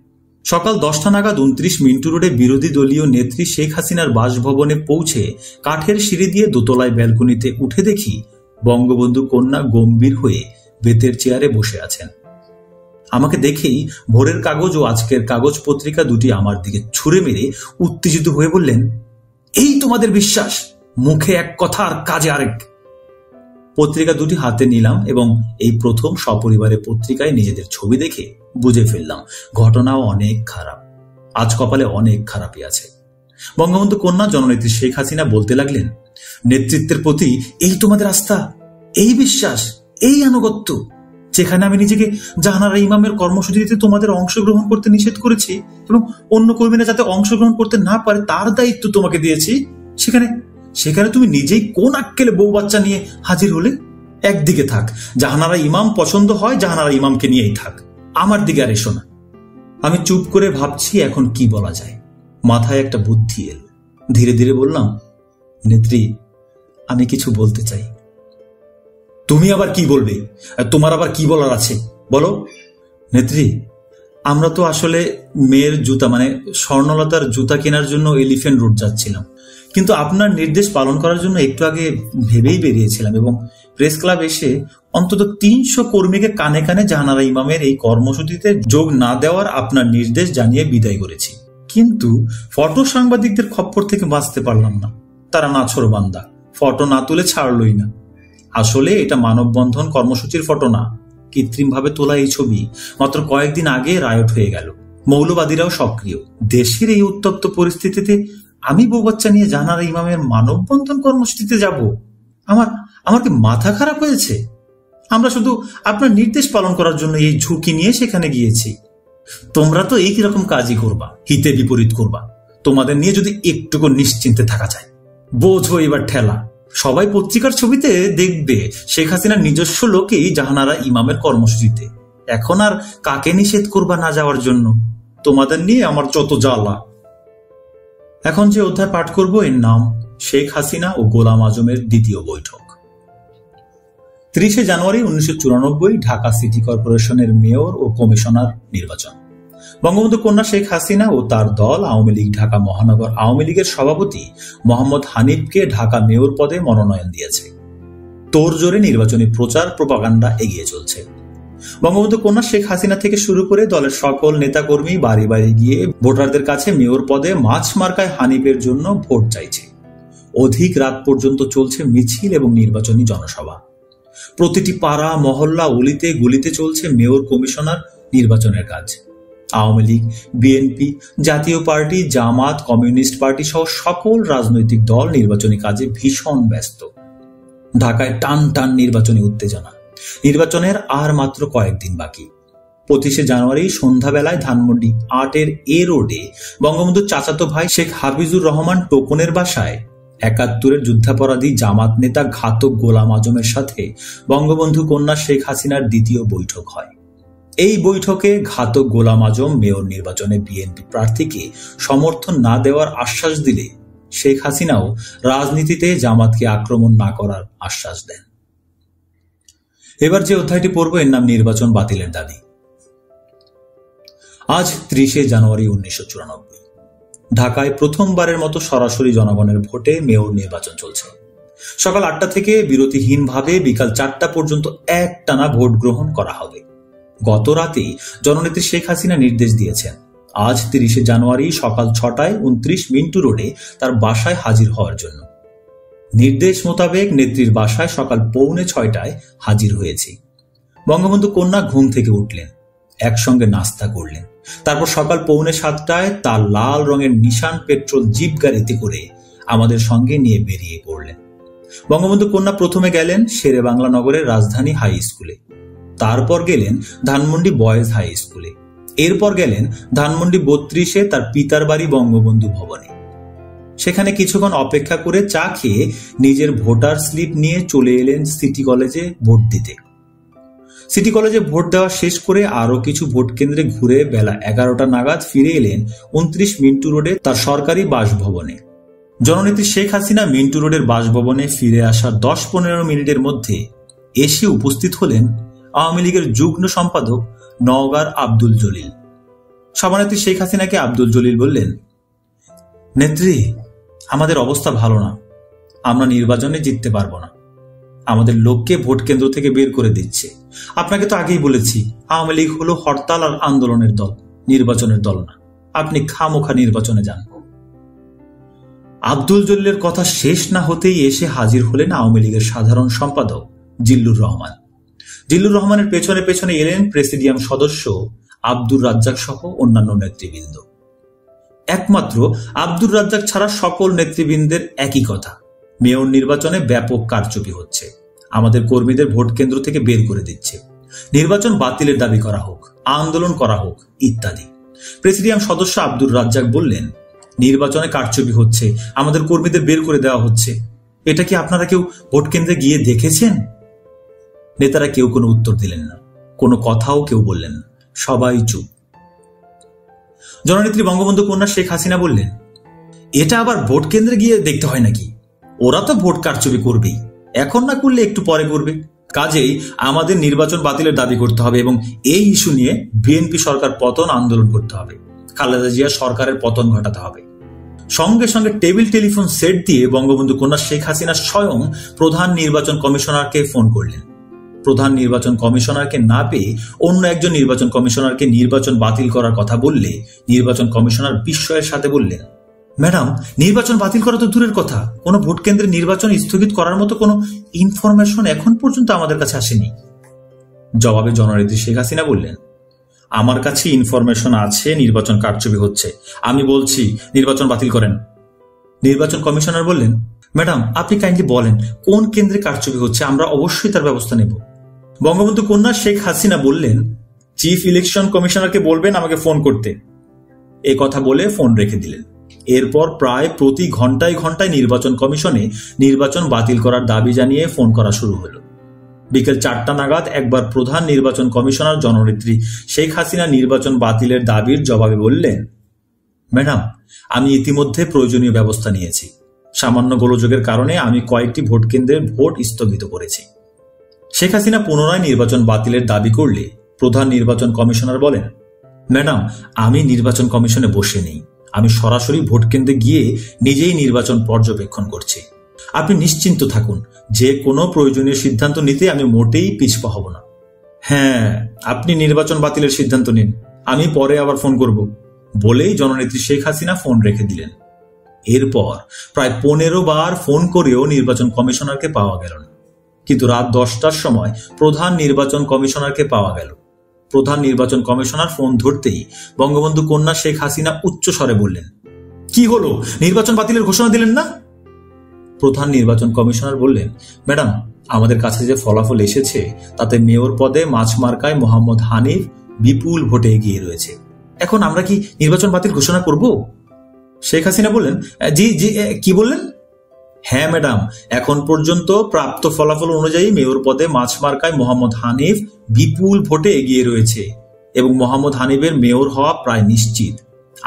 সকাল 10টা নাগাদ 29 মিন্টু রোডে বিরোধী দলীয় নেত্রী শেখ হাসিনার বাসভবনে পৌঁছে কাঠের সিঁড়ি দিয়ে দোতলায় ব্যালকনিতে উঠে দেখি বঙ্গবন্ধু কন্যা গম্ভীর হয়ে বেতের চেয়ারে বসে আছেন। আমাকে দেখেই ভোরের কাগজ ও আজকের কাগজ পত্রিকা দুটি আমার দিকে ছুঁড়ে মেরে উত্তেজিত হয়ে বললেন, এই তোমাদের বিশ্বাস, মুখে এক কথা আর কাজে আরেক। পত্রিকা দুটি হাতে নিলাম এবং এই প্রথম সপরিবারে পত্রিকায় নিজেদের ছবি দেখে বুঝে ফেললাম ঘটনাও অনেক খারাপ, আজ কপালে অনেক খারাপই আছে। বঙ্গবন্ধু কন্যা জননেত্রী শেখ হাসিনা বলতে লাগলেন, নেতৃত্বের প্রতি এই তোমাদের আস্থা, এই বিশ্বাস, এই আনুগত্য, যেখানে আমি নিজেকে জাহানারা ইমামের কর্মসূচিতে তোমাদের অংশগ্রহণ করতে নিষেধ করেছি এবং অন্য কর্মীরা যাতে অংশগ্রহণ করতে না পারে তার দায়িত্ব তোমাকে দিয়েছি, সেখানে তুমি নিজেই কোন আক্কেলে বউ বাচ্চা নিয়ে হাজির হলে? একদিকে থাক, জাহানারা ইমাম পছন্দ হয় জাহানারা ইমামকে নিয়েই থাক, আমার দিকে আর এসো না। আমি চুপ করে ভাবছি এখন কি বলা যায়। মাথায় একটা বুদ্ধি এলো, ধীরে ধীরে বললাম, নেত্রী, আমি কিছু বলতে চাই। তুমি আবার কি বলবে? তোমার আবার কি বলার আছে, বলো। নেত্রী, আমরা তো আসলে মেয়ের জুতা মানে স্বর্ণলতার জুতা কেনার জন্য এলিফ্যান্ট রোড যাচ্ছিলাম, কিন্তু আপনার নির্দেশ পালন করার জন্য একটু আগে ভেবেই বেরিয়েছিলাম এবং প্রেস ক্লাব এসে অন্তত 300 কর্মীকে কানে কানে জাহানারা ইমামের এই কর্মসূচিতে যোগ না দেওয়ার আপনার নির্দেশ জানিয়ে বিদায় করেছি। কিন্তু ফটো সাংবাদিকদের খপ্পর থেকে বাঁচতে পারলাম না, তারা নাছোড়বান্দা, ফটো না তুলে ছাড়লই না। আসলে এটা মানববন্ধন কর্মসূচির ফটো না, কৃত্রিমভাবে তোলা এই ছবি মাত্র কয়েকদিন আগে রায়ট হয়ে গেল, মৌলবাদীরাও সক্রিয়। দেশের এই উত্তপ্ত পরিস্থিতিতে আমি বউ বাচ্চা নিয়ে জাহানারা ইমামের মানববন্ধন কর্মসূচিতে যাব? আমার কি মাথা খারাপ হয়েছে? আমরা শুধু আপনার নির্দেশ পালন করার জন্য এই ঝুঁকি নিয়ে সেখানে গিয়েছি। তোমরা তো একই রকম কাজই করবা, হিতে বিপরীত করবা। তোমাদের নিয়ে যদি একটুকু নিশ্চিন্তে থাকা যায়। বোঝো এবার ঠেলা, সবাই পত্রিকার ছবিতে দেখবে শেখ হাসিনার নিজস্ব লোকেই জাহানারা ইমামের কর্মসূচিতে। এখন আর কাকে নিষেধ করবা না যাওয়ার জন্য? তোমাদের নিয়ে আমার যত জ্বালা। এখন যে অধ্যায় পাঠ করব এর নাম শেখ হাসিনা ও গোলাম আজমের দ্বিতীয় বৈঠক। 30 জানুয়ারি 1994 ঢাকা সিটি কর্পোরেশনের মেয়র ও কমিশনার নির্বাচন। বঙ্গবন্ধু কন্যা শেখ হাসিনা ও তার দল আওয়ামী লীগ ঢাকা মহানগর আওয়ামী লীগের সভাপতি মোহাম্মদ হানিফকে ঢাকা মেয়র পদে মনোনয়ন দিয়েছে। তোড়জোড়ে নির্বাচনী প্রচার প্রপাগান্ডা এগিয়ে চলছে। বঙ্গবন্ধু কন্যা শেখ হাসিনা থেকে শুরু করে দলের সকল নেতাকর্মী বাড়ি বাড়ি গিয়ে ভোটারদের কাছে মেয়র পদে মাছ মার্কায় হানিফের জন্য ভোট চাইছে। অধিক রাত পর্যন্ত চলছে মিছিল এবং নির্বাচনী জনসভা। প্রতিটি পাড়া মহল্লা অলিতে গলিতে চলছে মেয়র কমিশনার নির্বাচনের কাজ। আওয়ামী লীগ, বিএনপি, জাতীয় পার্টি, জামাত, কমিউনিস্ট পার্টি সহ সকল রাজনৈতিক দল নির্বাচনী কাজে ভীষণ ব্যস্ত। ঢাকায় টান টান নির্বাচনী উত্তেজনা। নির্বাচনের আর মাত্র কয়েকদিন বাকি। 25 জানুয়ারি সন্ধ্যাবেলায় ধানমন্ডি 8-এর এ রোডে বঙ্গবন্ধুর চাচাতো ভাই শেখ হাফিজুর রহমান টোকনের বাসায় 71-এর যুদ্ধাপরাধী জামাত নেতা ঘাতক গোলাম আজমের সাথে বঙ্গবন্ধু কন্যা শেখ হাসিনার দ্বিতীয় বৈঠক হয়। এই বৈঠকে ঘাতক গোলাম আজম মেয়র নির্বাচনে বিএনপি প্রার্থীকে সমর্থন না দেওয়ার আশ্বাস দিলে শেখ হাসিনাও রাজনীতিতে জামাতকে আক্রমণ না করার আশ্বাস দেন। এবার যে অধ্যায়টি পড়ব এর নাম নির্বাচন বাতিলের দাবি। আজ 30 জানুয়ারি 1994 ঢাকায় প্রথমবারের মতো সরাসরি জনগণের ভোটে মেয়র নির্বাচন চলছে। সকাল 8টা থেকে বিরতিহীনভাবে বিকাল 4টা পর্যন্ত একটানা ভোট গ্রহণ করা হবে। গত রাতেই জননেত্রী শেখ হাসিনা নির্দেশ দিয়েছেন আজ 30 জানুয়ারি সকাল 6টায় 29 মিন্টু রোডে তার বাসায় হাজির হওয়ার জন্য। নির্দেশ মোতাবেক নেত্রীর বাসায় সকাল 6:45টায় হাজির হয়েছি। বঙ্গবন্ধু কন্যা ঘুম থেকে উঠলেন, একসঙ্গে নাস্তা করলেন। তারপর সকাল 6:45টায় তার লাল রঙের নিশান পেট্রোল জিপ গাড়িতে করে আমাদের সঙ্গে নিয়ে বেরিয়ে পড়লেন। বঙ্গবন্ধু কন্যা প্রথমে গেলেন শেরে বাংলা নগরের রাজধানী হাই স্কুলে, তারপর গেলেন ধানমন্ডি বয়েজ হাই স্কুলে, এরপর গেলেন ধানমন্ডি 32-এ তার পিতার বাড়ি বঙ্গবন্ধু ভবনে। সেখানে কিছুক্ষণ অপেক্ষা করে চা খেয়ে নিজের ভোটার স্লিপ নিয়ে চলে এলেন সিটি কলেজে ভোট দিতে। সিটি কলেজে ভোট দেওয়া শেষ করে আরো কিছু ভোট কেন্দ্রে ঘুরে বেলা 11টা নাগাদ ফিরে এলেন 29 মিন্টু রোডে তার সরকারি বাসভবনে। জননেত্রী শেখ হাসিনা মিন্টু রোডের বাসভবনে ফিরে আসার 10-15 মিনিটের মধ্যে এসে উপস্থিত হলেন আওয়ামী লীগের যুগ্ম সম্পাদক নওগাঁর আব্দুল জলিল। সভানেত্রী শেখ হাসিনাকে আব্দুল জলিল বললেন, নেত্রী, আমাদের অবস্থা ভালো না, আমরা নির্বাচনে জিততে পারবো না, আমাদের লোককে ভোট কেন্দ্র থেকে বের করে দিচ্ছে। আপনাকে তো আগেই বলেছি আওয়ামী লীগ হলো হরতাল আর আন্দোলনের দল, নির্বাচনের দল না। আপনি খামোখা নির্বাচনে যান। আব্দুল জলিলের কথা শেষ না হতেই এসে হাজির হলেন আওয়ামী লীগের সাধারণ সম্পাদক জিল্লুর রহমান। জিল্লুর রহমানের পেছনে পেছনে এলেন প্রেসিডিয়াম সদস্য আব্দুর রাজ্জাক সহ অন্যান্য নেতৃবৃন্দ। একমাত্র আব্দুর রাজ্জাক ছাড়া সকল নেতৃবৃন্দের একই কথা, মেয়র নির্বাচনে ব্যাপক কারচুপি হচ্ছে, আমাদের কর্মীদের ভোট কেন্দ্র থেকে বের করে দিচ্ছে, নির্বাচন বাতিলের দাবি করা হোক, আন্দোলন করা হোক ইত্যাদি। প্রেসিডিয়াম সদস্য আব্দুর রাজ্জাক বললেন, নির্বাচনে কারচুপি হচ্ছে, আমাদের কর্মীদের বের করে দেওয়া হচ্ছে, এটা কি আপনারা কেউ ভোট কেন্দ্রে গিয়ে দেখেছেন? নেতারা কেউ কোনো উত্তর দিলেন না, কোনো কথাও কেউ বললেন না, সবাই চুপ। জননেত্রী বঙ্গবন্ধু কন্যা শেখ হাসিনা বললেন, এটা আবার ভোট কেন্দ্রে গিয়ে দেখতে হয় নাকি? ওরা তো ভোট কারচুপি করবেই, এখন না করলে একটু পরে করবে। কাজেই আমাদের নির্বাচন বাতিলের দাবি করতে হবে এবং এই ইস্যু নিয়ে বিএনপি সরকার পতন আন্দোলন করতে হবে, খালেদা জিয়া সরকারের পতন ঘটাতে হবে। সঙ্গে সঙ্গে টেবিল টেলিফোন সেট দিয়ে বঙ্গবন্ধু কন্যা শেখ হাসিনা স্বয়ং প্রধান নির্বাচন কমিশনারকে ফোন করলেন। প্রধান নির্বাচন কমিশনারকে না পেয়ে অন্য একজন নির্বাচন কমিশনারকে নির্বাচন বাতিল করার কথা বললে নির্বাচন কমিশনার বিস্ময়ের সাথে বললেন, ম্যাডাম, নির্বাচন বাতিল করা তো দূরের কথা, কোনো ভোট কেন্দ্রে নির্বাচন স্থগিত করার মতো কোনো ইনফরমেশন এখন পর্যন্ত আমাদের কাছে আসেনি। জবাবে জননেত্রী শেখ হাসিনা বললেন, আমার কাছে ইনফরমেশন আছে নির্বাচন কারচুপি হচ্ছে, আমি বলছি নির্বাচন বাতিল করেন। নির্বাচন কমিশনার বললেন, ম্যাডাম, আপনি কাইন্ডলি বলেন কোন কেন্দ্রে কারচুপি হচ্ছে, আমরা অবশ্যই তার ব্যবস্থা নেব। বঙ্গবন্ধু কন্যা শেখ হাসিনা বললেন, চিফ ইলেকশন কমিশনারকে বলবেন আমাকে ফোন করতে। এ কথা বলে ফোন রেখে দিলেন। এরপর প্রায় প্রতি ঘন্টায় ঘন্টায় নির্বাচন কমিশনে নির্বাচন বাতিল করার দাবি জানিয়ে ফোন করা শুরু হলো। বিকেল 4টা নাগাদ একবার প্রধান নির্বাচন কমিশনার জননেত্রী শেখ হাসিনা নির্বাচন বাতিলের দাবির জবাবে বললেন, ম্যাডাম, আমি ইতিমধ্যে প্রয়োজনীয় ব্যবস্থা নিয়েছি, সামান্য গোলযোগের কারণে আমি কয়েকটি ভোট কেন্দ্রের ভোট স্থগিত করেছি। শেখ হাসিনা পুনরায় নির্বাচন বাতিলের দাবি করলে প্রধান নির্বাচন কমিশনার বলেন, ম্যাডাম, আমি নির্বাচন কমিশনে বসে নেই, আমি সরাসরি ভোট কেন্দ্রে গিয়ে নিজেই নির্বাচন পর্যবেক্ষণ করছি। আপনি নিশ্চিন্ত থাকুন, যে কোনো প্রয়োজনীয় সিদ্ধান্ত নিতে আমি মোটেই পিছপা হব না। হ্যাঁ, আপনি নির্বাচন বাতিলের সিদ্ধান্ত নিন, আমি পরে আবার ফোন করব বলেই জননেত্রী শেখ হাসিনা ফোন রেখে দিলেন। এরপর প্রায় 15 বার ফোন করেও নির্বাচন কমিশনারকে পাওয়া গেল না, কিন্তু রাত 10টার সময় প্রধান নির্বাচন কমিশনারকে পাওয়া গেল। প্রধান নির্বাচন কমিশনার ফোন ধরতেই বঙ্গবন্ধু কন্যা শেখ হাসিনা উচ্চ স্বরে বললেন, কি হলো, নির্বাচন বাতিলের ঘোষণা দিলেন না? প্রধান নির্বাচন কমিশনার বললেন, ম্যাডাম, আমাদের কাছে যে ফলাফল এসেছে তাতে মেয়র পদে মাঝমার্কায় মোহাম্মদ হানিফ বিপুল ভোটে এগিয়ে রয়েছে, এখন আমরা কি নির্বাচন বাতিল ঘোষণা করব? শেখ হাসিনা বললেন, জি জি, কি বললেন? হ্যাঁ ম্যাডাম, এখন পর্যন্ত প্রাপ্ত ফলাফল অনুযায়ী মেয়র পদে মাঝমার্কায় মোহাম্মদ হানিফ বিপুল ভোটে এগিয়ে রয়েছে এবং মোহাম্মদ হানিফের মেয়র হওয়া প্রায় নিশ্চিত।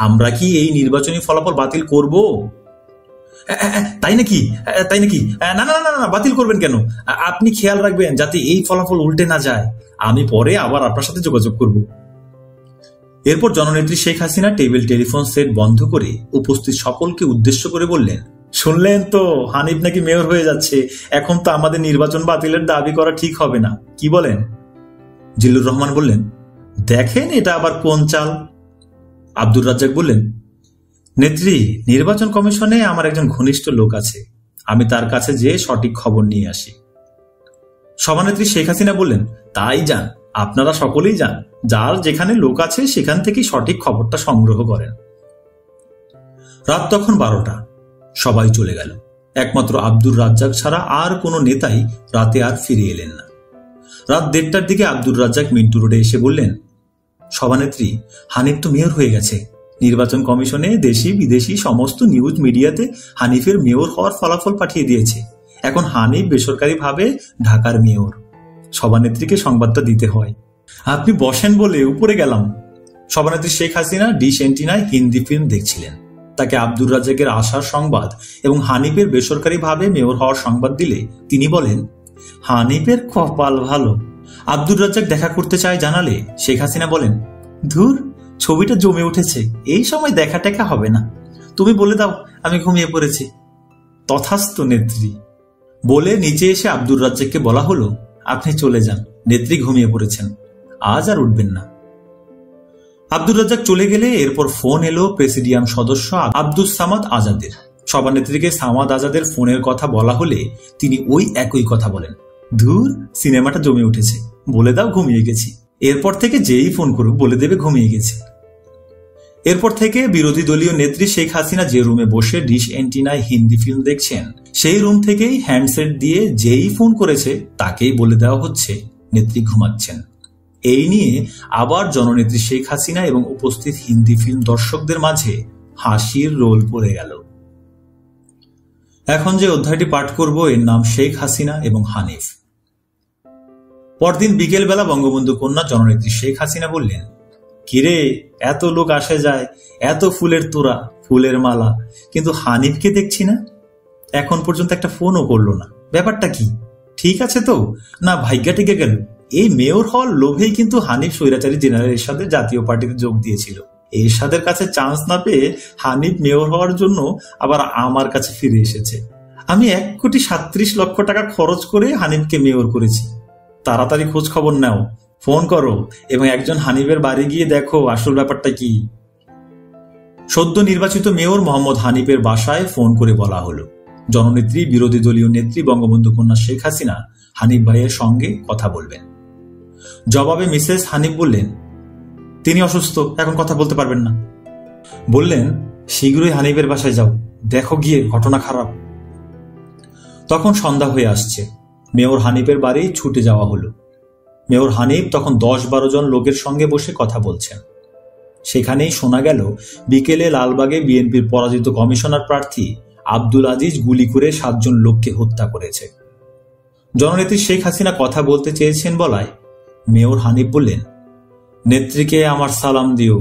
আমরা কি এই নির্বাচনী ফলাফল বাতিল করব? তাই নাকি? না না না না, বাতিল করবেন কেন? আপনি খেয়াল রাখবেন যাতে এই ফলাফল উল্টে না যায়, আমি পরে আবার আপনার সাথে যোগাযোগ করব। এরপর জননেত্রী Sheikh Hasina table telephone set বন্ধ করে উপস্থিত সকলকে উদ্দেশ্য করে বললেন, শুনলেন তো, হানিফ নাকি মেয়র হয়ে যাচ্ছে, এখন তো আমাদের নির্বাচন বাতিলের দাবি করা ঠিক হবে না, কি বলেন? জিল্লুর রহমান বললেন, দেখেন এটা আবার কোন চাল। আব্দুর রাজ্জাক বললেন, নেত্রী, নির্বাচন কমিশনে আমার একজন ঘনিষ্ঠ লোক আছে, আমি তার কাছে যেয়ে সঠিক খবর নিয়ে আসি। সভানেত্রী শেখ হাসিনা বললেন, তাই যান, আপনারা সকলেই যান, যার যেখানে লোক আছে সেখান থেকে সঠিক খবরটা সংগ্রহ করেন। রাত তখন 12টা, সবাই চলে গেল, একমাত্র আব্দুর রাজ্জাক ছাড়া আর কোনো নেতাই রাতে আর ফিরে এলেন না। রাত 1:30টার দিকে আব্দুর রাজ্জাক মিন্টু রোডে এসে বললেন, সভানেত্রী, হানিফ তো মেয়র হয়ে গেছে, নির্বাচন কমিশনে দেশি বিদেশি সমস্ত নিউজ মিডিয়াতে হানিফের মেয়র হওয়ার ফলাফল পাঠিয়ে দিয়েছে, এখন হানিফ বেসরকারিভাবে ঢাকার মেয়র। সভানেত্রীকে সংবাদটা দিতে হয়। আপনি বসেন বলে উপরে গেলাম। সভানেত্রী শেখ হাসিনা ডিশ এন্টিনায় হিন্দি ফিল্ম দেখছিলেন। তাকে আব্দুর রাজ্জাকের আসার সংবাদ এবং হানিফের বেসরকারিভাবে মেয়র হওয়ার সংবাদ দিলে তিনি বলেন, হানিফের কপাল ভালো। আব্দুর রাজ্জাক দেখা করতে চায় জানালে শেখ হাসিনা বলেন, ধুর, ছবিটা জমে উঠেছে, এই সময় দেখা টেকা হবে না, তুমি বলে দাও আমি ঘুমিয়ে পড়েছি। তথাস্তু নেত্রী বলে নিচে এসে আব্দুর রাজ্জাককে বলা হলো, আপনি চলে যান, নেত্রী ঘুমিয়ে পড়েছেন, আজ আর উঠবেন না। আব্দুর রাজ্জাক চলে গেলে এরপর ফোন এলো প্রেসিডিয়াম সদস্য আব্দুস সামাদ আজাদের। সভানেত্রীকে সামাদ আজাদের ফোনের কথা বলা হলে তিনি ওই একই কথা বলেন, ধুর, সিনেমাটা জমে উঠেছে, বলে দাও ঘুমিয়ে গেছি। এরপর থেকে যেই ফোন করুক বলে দেবে ঘুমিয়ে গেছি। এরপর থেকে বিরোধী দলীয় নেত্রী শেখ হাসিনা যে রুমে বসে ডিশ অ্যান্টিনায় হিন্দি ফিল্ম দেখছেন, সেই রুম থেকেই হ্যান্ডসেট দিয়ে যেই ফোন করেছে তাকেই বলে দেওয়া হচ্ছে নেত্রী ঘুমাচ্ছেন। এই নিয়ে আবার জননেত্রী শেখ হাসিনা এবং উপস্থিত হিন্দি ফিল্ম দর্শকদের মাঝে হাসির রোল পড়ে গেল। এখন যে অধ্যায়টি পাঠ করব এর নাম শেখ হাসিনা এবং হানিফ। পরদিন বিকেলবেলা বঙ্গবন্ধু কন্যা জননেত্রী শেখ হাসিনা বললেন, কিরে, এত লোক আসে যায়, এত ফুলের তোড়া, ফুলের মালা, কিন্তু হানিফকে দেখছি না। এখন পর্যন্ত একটা ফোনও করলো না, ব্যাপারটা কি? ঠিক আছে তো, না ভাগ্যা টিকে গেল? এই মেয়র হওয়ার লোভেই কিন্তু হানিফ স্বৈরাচারী জেনারেল এরশাদের জাতীয় পার্টিতে যোগ দিয়েছিল। এরশাদের কাছে চান্স না পেয়ে হানিফ মেয়র হওয়ার জন্য আবার আমার কাছে ফিরে এসেছে। আমি 1,37,00,000 টাকা খরচ করে হানিফকে মেয়র করেছি। তাড়াতাড়ি খোঁজ খবর নাও, ফোন করো এবং একজন হানিফের বাড়ি গিয়ে দেখো আসল ব্যাপারটা কি। সদ্য নির্বাচিত মেয়র মোহাম্মদ হানিফের বাসায় ফোন করে বলা হলো জননেত্রী বিরোধী দলীয় নেত্রী বঙ্গবন্ধু কন্যা শেখ হাসিনা হানিফ ভাইয়ের সঙ্গে কথা বলবেন। জবাবে মিসেস হানিফ বললেন, তিনি অসুস্থ, এখন কথা বলতে পারবেন না। বললেন, শীঘ্রই হানিফের বাসায় যাও, দেখো গিয়ে ঘটনা খারাপ। তখন সন্ধ্যা হয়ে আসছে। মেয়র হানিফের বাড়ি ছুটে যাওয়া হলো। মেয়র হানিফ তখন 10-12 জন লোকের সঙ্গে বসে কথা বলছেন। সেখানেই শোনা গেল বিকেলে লালবাগে বিএনপির পরাজিত কমিশনার প্রার্থী আব্দুল আজিজ গুলি করে 7 জন লোককে হত্যা করেছে। জননেত্রী শেখ হাসিনা কথা বলতে চেয়েছেন বলায় মেয়র হানিফ বললেন, নেত্রীকে আমার সালাম দিও,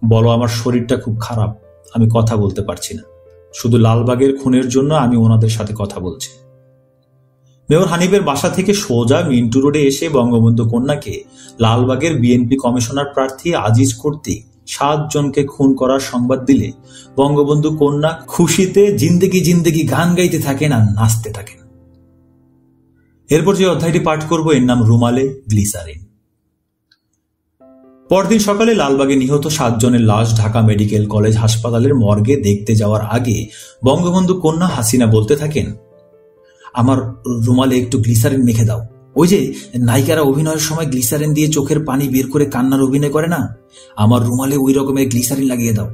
বলো আমার শরীরটা খুব খারাপ, আমি কথা বলতে পারছি না, শুধু লালবাগের খুনের জন্য আমি ওনাদের সাথে কথা বলছি। মেয়র হানিফের বাসা থেকে সোজা মিন্টু রোডে এসে বঙ্গবন্ধু কন্যাকে লালবাগের বিএনপি কমিশনার প্রার্থী আজিজ কর্তৃক 7 জনকে খুন করার সংবাদ দিলে বঙ্গবন্ধু কন্যা খুশিতে জিন্দেগি জিন্দেগি গান গাইতে থাকেন আর নাচতে থাকেন। এরপর যে অধ্যায়টি পাঠ করব এর নাম রুমালে গ্লিসারিন। পরদিন সকালে লালবাগে নিহত 7 জনের লাশ ঢাকা মেডিকেল কলেজ হাসপাতালের মর্গে দেখতে যাওয়ার আগে বঙ্গবন্ধু কন্যা হাসিনা বলতে থাকেন, আমার রুমালে একটু গ্লিসারিন মেখে দাও। ওই যে নায়িকারা অভিনয়ের সময় গ্লিসারিন দিয়ে চোখের পানি বের করে কান্নার অভিনয় করে না, আমার রুমালে ওই রকমের গ্লিসারিন লাগিয়ে দাও,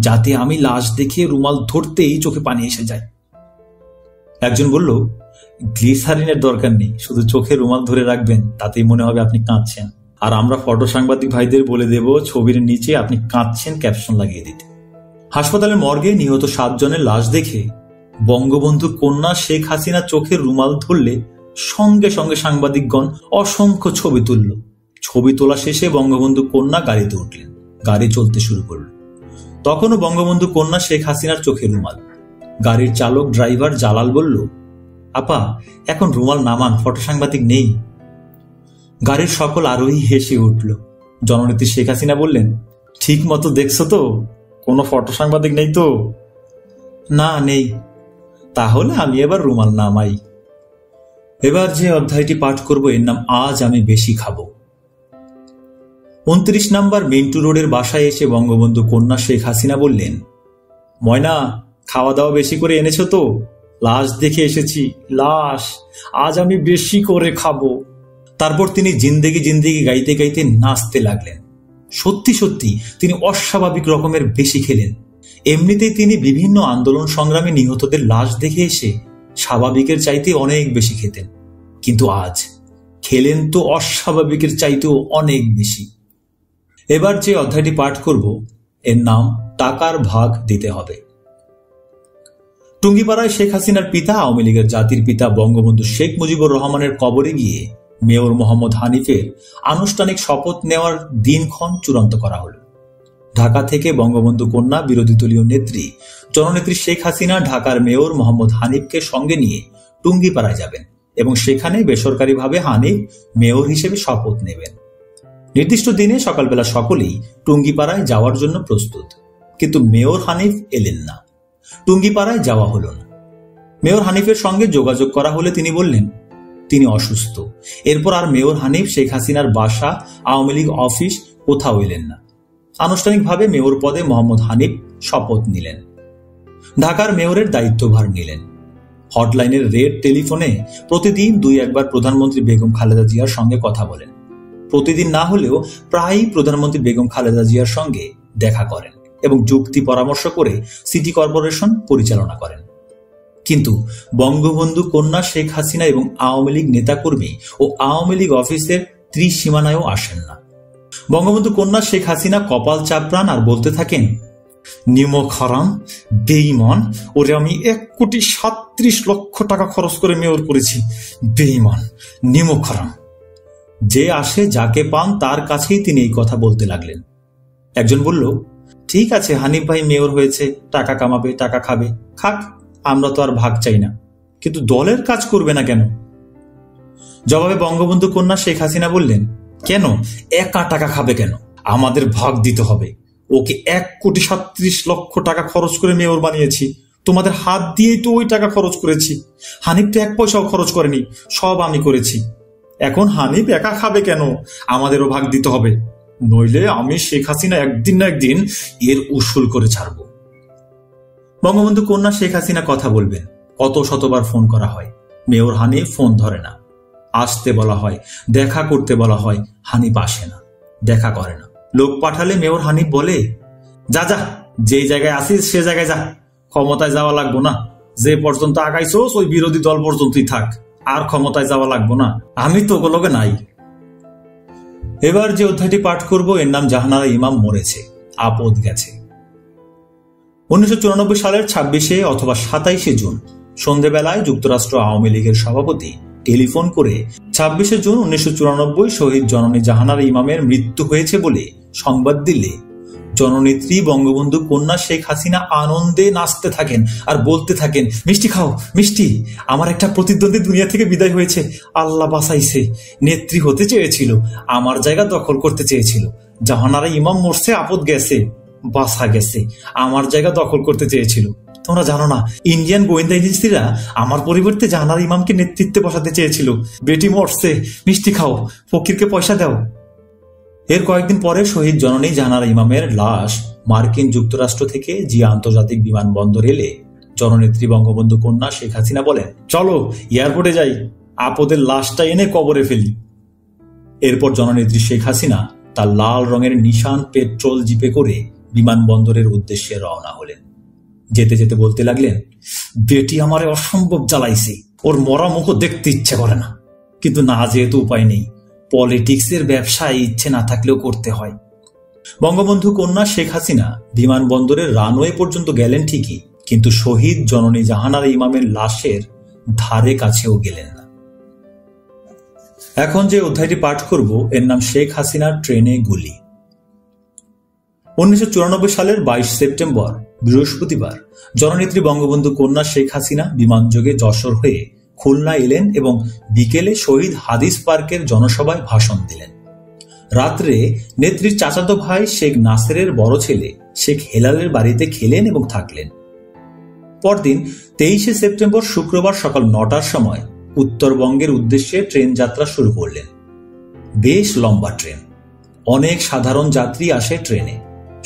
যাতে আমি লাশ দেখে রুমাল ধরতেই চোখে পানি এসে যায়। একজন বলল, গ্লিসারিনের দরকার নেই, শুধু চোখে রুমাল ধরে রাখবেন, তাতেই মনে হবে আপনি কাঁদছেন, আর আমরা ফটো সাংবাদিক ভাইদের বলে দেব ছবির নিচে আপনি কাঁদছেন ক্যাপশন লাগিয়ে দিতে। হাসপাতালের মর্গে নিহত 7 জনের লাশ দেখে বঙ্গবন্ধু কন্যা শেখ হাসিনা চোখের রুমাল ধরলে সঙ্গে সঙ্গে সাংবাদিকগণ অসংখ্য ছবি তুলল। ছবি তোলা শেষে বঙ্গবন্ধু কন্যা গাড়িতে উঠলেন, গাড়ি চলতে শুরু করল। তখনও বঙ্গবন্ধু কন্যা শেখ হাসিনার চোখের রুমাল। গাড়ির চালক ড্রাইভার জালাল বলল, আপা এখন রুমাল নামান, ফটো সাংবাদিক নেই। গাড়ির সকল আরোহী হেসে উঠল। জননেত্রী শেখ হাসিনা বললেন, ঠিক মতো দেখছো তো, কোনো ফটো সাংবাদিক নেই তো? না, নেই। তাহলে আমি এবার রুমাল নামাই। এবার যে অধ্যায়টি পাঠ করব এর নাম আজ আমি বেশি খাবো। 29 নম্বর মিন্টু রোডের বাসায় এসে বঙ্গবন্ধু কন্যা শেখ হাসিনা বললেন, ময়না, খাওয়া দাওয়া বেশি করে এনেছো তো? লাশ দেখে এসেছি, লাশ, আজ আমি বেশি করে খাবো। তারপর তিনি জিন্দেগি জিন্দেগি গাইতে গাইতে নাচতে লাগলেন। সত্যি সত্যি তিনি অস্বাভাবিক রকমের বেশি খেলেন। এমনিতেই তিনি বিভিন্ন আন্দোলন সংগ্রামে নিহতদের লাশ দেখে এসে স্বাভাবিকের চাইতে অনেক বেশি খেতেন, কিন্তু আজ খেলেন তো অস্বাভাবিকের চাইতেও অনেক বেশি। এবার যে অধ্যায়টি পাঠ করব এর নাম টাকার ভাগ দিতে হবে। টুঙ্গিপাড়ায় শেখ হাসিনার পিতা আওয়ামী লীগের জাতির পিতা বঙ্গবন্ধু শেখ মুজিবুর রহমানের কবরে গিয়ে মেয়র মোহাম্মদ হানিফের আনুষ্ঠানিক শপথ নেওয়ার দিনক্ষণ চূড়ান্ত করা হল। ঢাকা থেকে বঙ্গবন্ধু কন্যা বিরোধী দলীয় নেত্রী জননেত্রী শেখ হাসিনা ঢাকার মেয়র মোহাম্মদ হানিফকে সঙ্গে নিয়ে টুঙ্গিপাড়ায় যাবেন এবং সেখানে বেসরকারিভাবে হানিফ মেয়র হিসেবে শপথ নেবেন। নির্দিষ্ট দিনে সকালবেলা সকলেই টুঙ্গিপাড়ায় যাওয়ার জন্য প্রস্তুত, কিন্তু মেয়র হানিফ এলেন না। টুঙ্গিপাড়ায় যাওয়া হলো না। মেয়র হানিফের সঙ্গে যোগাযোগ করা হলে তিনি বললেন, তিনি অসুস্থ। এরপর আর মেয়র হানিফ শেখ হাসিনার বাসা, আওয়ামী লীগ অফিস কোথাও এলেন না। আনুষ্ঠানিকভাবে মেয়র পদে মোহাম্মদ হানিফ শপথ নিলেন, ঢাকার মেয়রের দায়িত্বভার নিলেন। হটলাইনের রেড টেলিফোনে প্রতিদিন 2-1 বার প্রধানমন্ত্রী বেগম খালেদা জিয়ার সঙ্গে কথা বলেন। প্রতিদিন না হলেও প্রায়ই প্রধানমন্ত্রী বেগম খালেদা জিয়ার সঙ্গে দেখা করেন এবং যুক্তি পরামর্শ করে সিটি কর্পোরেশন পরিচালনা করেন। কিন্তু বঙ্গবন্ধু কন্যা শেখ হাসিনা এবং আওয়ামী লীগ নেতাকর্মী ও আওয়ামী লীগ অফিসের ত্রিসীমানায়ও আসেন না। বঙ্গবন্ধু কন্যা শেখ হাসিনা কপাল চাপড়ান আর বলতে থাকেন, নিমক হারাম, বেঈমান, ওরে আমি 1,37,00,000 টাকা খরচ করে মেয়র করেছি, বেঈমান, নিমক হারাম। যে আসে যাকে পান তার কাছেই তিনি এই কথা বলতে লাগলেন। একজন বলল, ঠিক আছে, হানিফ ভাই মেয়র হয়েছে, টাকা কামাবে, টাকা খাবে, খাক, আমরা তো আর ভাগ চাই না, কিন্তু দলের কাজ করবে না কেন? জবাবে বঙ্গবন্ধু কন্যা শেখ হাসিনা বললেন, কেন একা টাকা খাবে কেন? আমাদের ভাগ দিতে হবে। ওকে 1,37,00,000 টাকা খরচ করে মেয়র বানিয়েছি, তোমাদের হাত দিয়েই তো ওই টাকা খরচ করেছি। হানিফ তো 1 পয়সাও খরচ করেনি, সব আমি করেছি। এখন হানিফ একা খাবে কেন? আমাদেরও ভাগ দিতে হবে, নইলে আমি শেখ হাসিনা একদিন না একদিন এর উসুল করে ছাড়ব। বঙ্গবন্ধু কন্যা শেখ হাসিনা কথা বলবেন, কত শতবার ফোন করা হয়, মেয়র হানিফ ফোন ধরে না। আসতে বলা হয়, দেখা করতে বলা হয়, হানিফ আসে না, দেখা করে না। লোক পাঠালে মেয়র হানিফ বলে, যা যা, যে জায়গায় আসিস সে জায়গায় যা, ক্ষমতায় যাওয়া লাগবো না, যে পর্যন্ত আগাইছোস ওই বিরোধী দল পর্যন্তই থাক, আর ক্ষমতায় যাওয়া লাগবো না, আমি তো ওগুলোকে নাই। এবার যে অধ্যায়টি পাঠ করব এর নাম জাহানারা ইমাম মরেছে, আপদ গেছে। 1994 সালের 26 অথবা 27 জুন সন্ধ্যেবেলায় যুক্তরাষ্ট্র আওয়ামী লীগের সভাপতি টেলিফোন করে 26 জুন 1994 শহীদ জননী জাহানারা ইমামের মৃত্যু হয়েছে বলে সংবাদ দিলে জননেত্রী বঙ্গবন্ধু কন্যা শেখ হাসিনা আনন্দে নাচতে থাকেন আর বলতে থাকেন, মিষ্টি খাও, মিষ্টি, আমার একটা প্রতিদ্বন্দ্বী দুনিয়া থেকে বিদায় হয়েছে, আল্লাহ বাঁচাইছে। নেত্রী হতে চেয়েছিল, আমার জায়গা দখল করতে চেয়েছিল, জাহানারা ইমাম মরছে, আপদ গেছে, বাঁচা গেছে, আমার জায়গা দখল করতে চেয়েছিল। তোমরা জানো না, ইন্ডিয়ান গোয়েন্দা এজেন্সিরা আমার পরিবর্তে জাহানারা ইমামকে নেতৃত্বে বসাতে চেয়েছিল। বেটি মরছে, মিষ্টি খাও, ফকিরকে পয়সা দাও। এর কয়েকদিন পরে শহীদ জননী জাহানারা ইমামের লাশ মার্কিন যুক্তরাষ্ট্র থেকে জিয়া আন্তর্জাতিক বিমানবন্দর এলে জননেত্রী বঙ্গবন্ধু কন্যা শেখ হাসিনা বলেন, চলো এয়ারপোর্টে যাই, আপদের লাশটা এনে কবরে ফেলি। এরপর জননেত্রী শেখ হাসিনা তার লাল রঙের নিশান পেট্রোল জিপে করে বিমানবন্দরের উদ্দেশ্যে রওনা হলেন। যেতে যেতে বলতে লাগলেন, বেটি আমারে অসম্ভব জ্বালাইছে, ওর মরা মুখ দেখতে ইচ্ছে করে না, কিন্তু না যেহেতু উপায় নেই, পলিটিক্সের ব্যবসায় ইচ্ছে না থাকলেও করতে হয়। বঙ্গবন্ধু কন্যা শেখ হাসিনা বিমানবন্দরের রানওয়ে পর্যন্ত গেলেন ঠিকই, কিন্তু শহীদ জননী জাহানারা ইমামের লাশের ধারে কাছেও গেলেন না। এখন যে অধ্যায়টি পাঠ করব এর নাম শেখ হাসিনার ট্রেনে গুলি। 1994 সালের 22 সেপ্টেম্বর বৃহস্পতিবার জননেত্রী বঙ্গবন্ধু কন্যা শেখ হাসিনা বিমানযোগে যশোর হয়ে খুলনা এলেন এবং বিকেলে শহীদ হাদিস পার্কের জনসভায় ভাষণ দিলেন। রাত্রে নেত্রীর চাচাতো ভাই শেখ নাসেরের বড় ছেলে শেখ হেলালের বাড়িতে খেলেন এবং থাকলেন। পরদিন 23 সেপ্টেম্বর শুক্রবার সকাল 9টার সময় উত্তরবঙ্গের উদ্দেশ্যে ট্রেন যাত্রা শুরু করলেন। বেশ লম্বা ট্রেন, অনেক সাধারণ যাত্রী আসে ট্রেনে।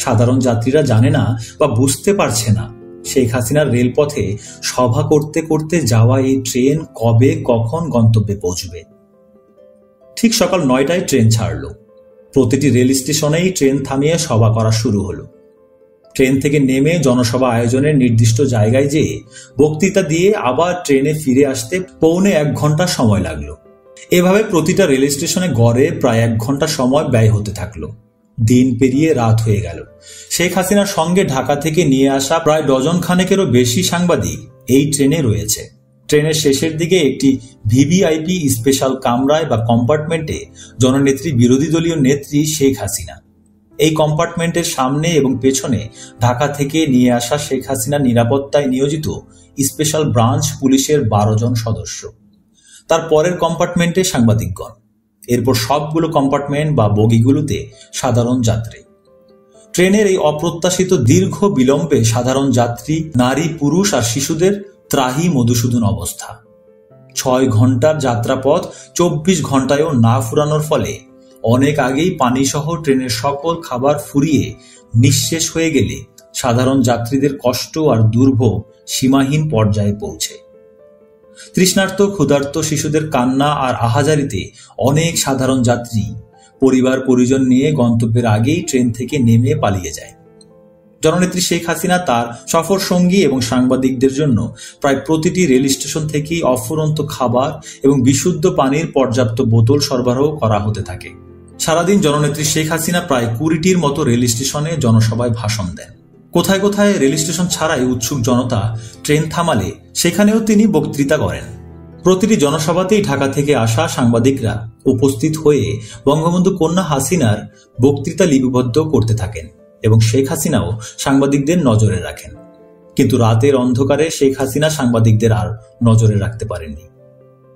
সাধারণ যাত্রীরা জানে না বা বুঝতে পারছে না শেখ হাসিনার রেলপথে সভা করতে করতে যাওয়া এই ট্রেন কবে কখন গন্তব্যে পৌঁছবে। ঠিক সকাল 9টায় ট্রেন ছাড়ল। প্রতিটি রেল স্টেশনেই ট্রেন থামিয়ে সভা করা শুরু হলো। ট্রেন থেকে নেমে জনসভা আয়োজনের নির্দিষ্ট জায়গায় যেয়ে বক্তৃতা দিয়ে আবার ট্রেনে ফিরে আসতে পৌনে 1 ঘন্টা সময় লাগলো। এভাবে প্রতিটা রেল স্টেশনে গড়ে প্রায় 1 ঘন্টা সময় ব্যয় হতে থাকলো। দিন পেরিয়ে রাত হয়ে গেল। শেখ হাসিনার সঙ্গে ঢাকা থেকে নিয়ে আসা প্রায় ডজন খানেকেরও বেশি সাংবাদিক এই ট্রেনে রয়েছে। ট্রেনের শেষের দিকে একটি ভিভিআইপি স্পেশাল কামরায় বা কম্পার্টমেন্টে জননেত্রী বিরোধী দলীয় নেত্রী শেখ হাসিনা। এই কম্পার্টমেন্টের সামনে এবং পেছনে ঢাকা থেকে নিয়ে আসা শেখ হাসিনার নিরাপত্তায় নিয়োজিত স্পেশাল ব্রাঞ্চ পুলিশের 12 জন সদস্য। তার পরের কম্পার্টমেন্টে সাংবাদিকগণ। এরপর সবগুলো কম্পার্টমেন্ট বা বগিগুলোতে সাধারণ যাত্রী। ট্রেনের এই অপ্রত্যাশিত দীর্ঘ বিলম্বে সাধারণ যাত্রী, নারী, পুরুষ আর শিশুদের ত্রাহি মধুসূদন অবস্থা। 6 ঘন্টার যাত্রাপথ 24 ঘন্টায়ও না ফুরানোর ফলে অনেক আগেই পানিসহ ট্রেনের সকল খাবার ফুরিয়ে নিঃশেষ হয়ে গেলে সাধারণ যাত্রীদের কষ্ট আর দুর্ভোগ সীমাহীন পর্যায়ে পৌঁছে। তৃষ্ণার্ত ক্ষুধার্ত শিশুদের কান্না আর আহাজারিতে অনেক সাধারণ যাত্রী পরিবার পরিজন নিয়ে গন্তব্যের আগেই ট্রেন থেকে নেমে পালিয়ে যায়। জননেত্রী শেখ হাসিনা তার সফর সঙ্গী এবং সাংবাদিকদের জন্য প্রায় প্রতিটি রেল স্টেশন থেকেই অফুরন্ত খাবার এবং বিশুদ্ধ পানির পর্যাপ্ত বোতল সরবরাহ করা হতে থাকে। সারাদিন জননেত্রী শেখ হাসিনা প্রায় 20টির মতো রেল স্টেশনে জনসভায় ভাষণ দেন। কোথায় কোথায় রেল স্টেশন ছাড়াই উৎসুক জনতা ট্রেন থামালে সেখানেও তিনি বক্তৃতা করেন। প্রতিটি জনসভাতেই ঢাকা থেকে আসা সাংবাদিকরা উপস্থিত হয়ে বঙ্গবন্ধু কন্যা হাসিনার বক্তৃতা লিপিবদ্ধ করতে থাকেন এবং শেখ হাসিনাও সাংবাদিকদের নজরে রাখেন। কিন্তু রাতের অন্ধকারে শেখ হাসিনা সাংবাদিকদের আর নজরে রাখতে পারেননি।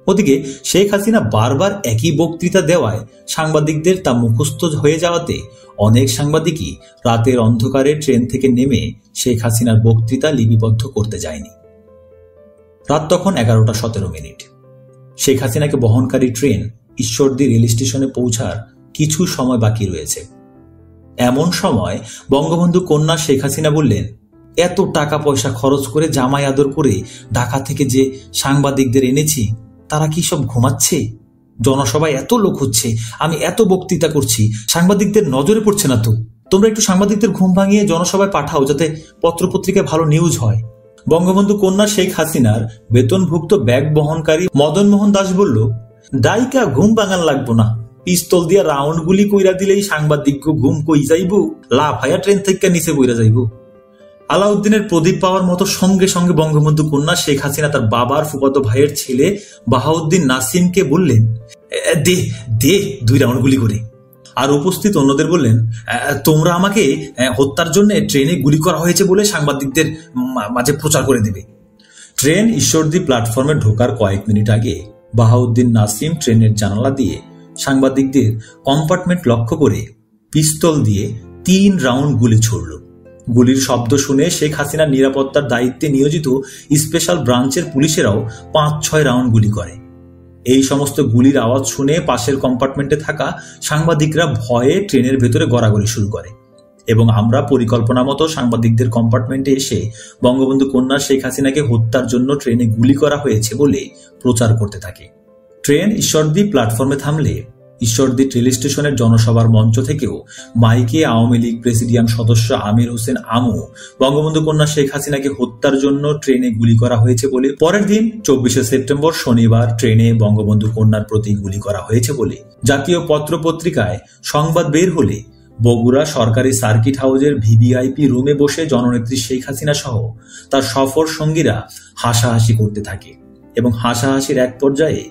ওদিকে শেখ হাসিনা বারবার একই বক্তৃতা দেওয়ায় সাংবাদিকদের তা মুখস্থ হয়ে যাওয়াতে অনেক সাংবাদিকই রাতের অন্ধকারে ট্রেন থেকে নেমে শেখ হাসিনার বক্তৃতা লিপিবদ্ধ করতে যায়নি। রাত তখন 11:17। শেখ হাসিনাকে বহনকারী ট্রেন ঈশ্বরদী রেল স্টেশনে পৌঁছার কিছু সময় বাকি রয়েছে। এমন সময় বঙ্গবন্ধু কন্যা শেখ হাসিনা বললেন, এত টাকা পয়সা খরচ করে জামাই আদর করে ঢাকা থেকে যে সাংবাদিকদের এনেছি তারা কি সব ঘুমাচ্ছে? জনসভায় এত লোক হচ্ছে, আমি এত বক্তৃতা করছি, সাংবাদিকদের নজরে পড়ছে না তো? তোমরা একটু সাংবাদিকদের ঘুম ভাঙিয়ে জনসভায় পাঠাও যাতে পত্রপত্রিকায় ভালো নিউজ হয়। বঙ্গবন্ধু কন্যা শেখ হাসিনার বেতনভুক্ত ব্যাগ বহনকারী মদন মোহন দাস বলল, ডাইকা ঘুম ভাঙান লাগবো না, পিস্তল দিয়া রাউন্ড গুলি কইরা দিলেই সাংবাদিক ঘুম কই যাইব, লাফায়া ট্রেন থেকে নিচে বইরা যাইব। আলাউদ্দিনের প্রদীপ পাওয়ার মতো সঙ্গে সঙ্গে বঙ্গবন্ধু কন্যা শেখ হাসিনা তার বাবার ফুফাতো ভাইয়ের ছেলে বাহাউদ্দিন নাসিমকে বললেন, দে দে 2 রাউন্ড গুলি করে। আর উপস্থিত অন্যদের বললেন, তোমরা আমাকে হত্যার জন্য ট্রেনে গুলি করা হয়েছে বলে সাংবাদিকদের মাঝে প্রচার করে দেবে। ট্রেন ঈশ্বরদী প্ল্যাটফর্মে ঢোকার কয়েক মিনিট আগে বাহাউদ্দিন নাসিম ট্রেনের জানালা দিয়ে সাংবাদিকদের কম্পার্টমেন্ট লক্ষ্য করে পিস্তল দিয়ে 3 রাউন্ড গুলি ছুড়ল। গুলির শব্দ শুনে শেখ হাসিনার নিরাপত্তার দায়িত্বে নিয়োজিত স্পেশাল ব্রাঞ্চের পুলিশেরাও 5-6 রাউন্ড গুলি করে। এই সমস্ত গুলির আওয়াজ শুনে পাশের কম্পার্টমেন্টে থাকা সাংবাদিকরা ভয়ে ট্রেনের ভেতরে গড়াগড়ি শুরু করে এবং আমরা পরিকল্পনা মতো সাংবাদিকদের কম্পার্টমেন্টে এসে বঙ্গবন্ধু কন্যা শেখ হাসিনাকে হত্যার জন্য ট্রেনে গুলি করা হয়েছে বলে প্রচার করতে থাকি। ট্রেন ঈশ্বরদী প্ল্যাটফর্মে থামলে ঈশ্বরদী রেল স্টেশনের জনসভার মঞ্চ থেকেও মাইকে আওয়ামী লীগ প্রেসিডিয়াম সদস্য আমির হোসেন আমু বঙ্গবন্ধু কন্যা শেখ হাসিনাকে হত্যার জন্য ট্রেনে গুলি করা হয়েছে বলে, পরের দিন 24শে সেপ্টেম্বর শনিবার ট্রেনে বঙ্গবন্ধু কন্যার প্রতি গুলি করা হয়েছে বলে জাতীয় পত্র পত্রিকায় সংবাদ বের হলে বগুড়া সরকারি সার্কিট হাউসের ভিভিআইপি রুমে বসে জননেত্রী শেখ হাসিনা সহ তার সফর সঙ্গীরা হাসাহাসি করতে থাকে এবং হাসাহাসির এক পর্যায়ে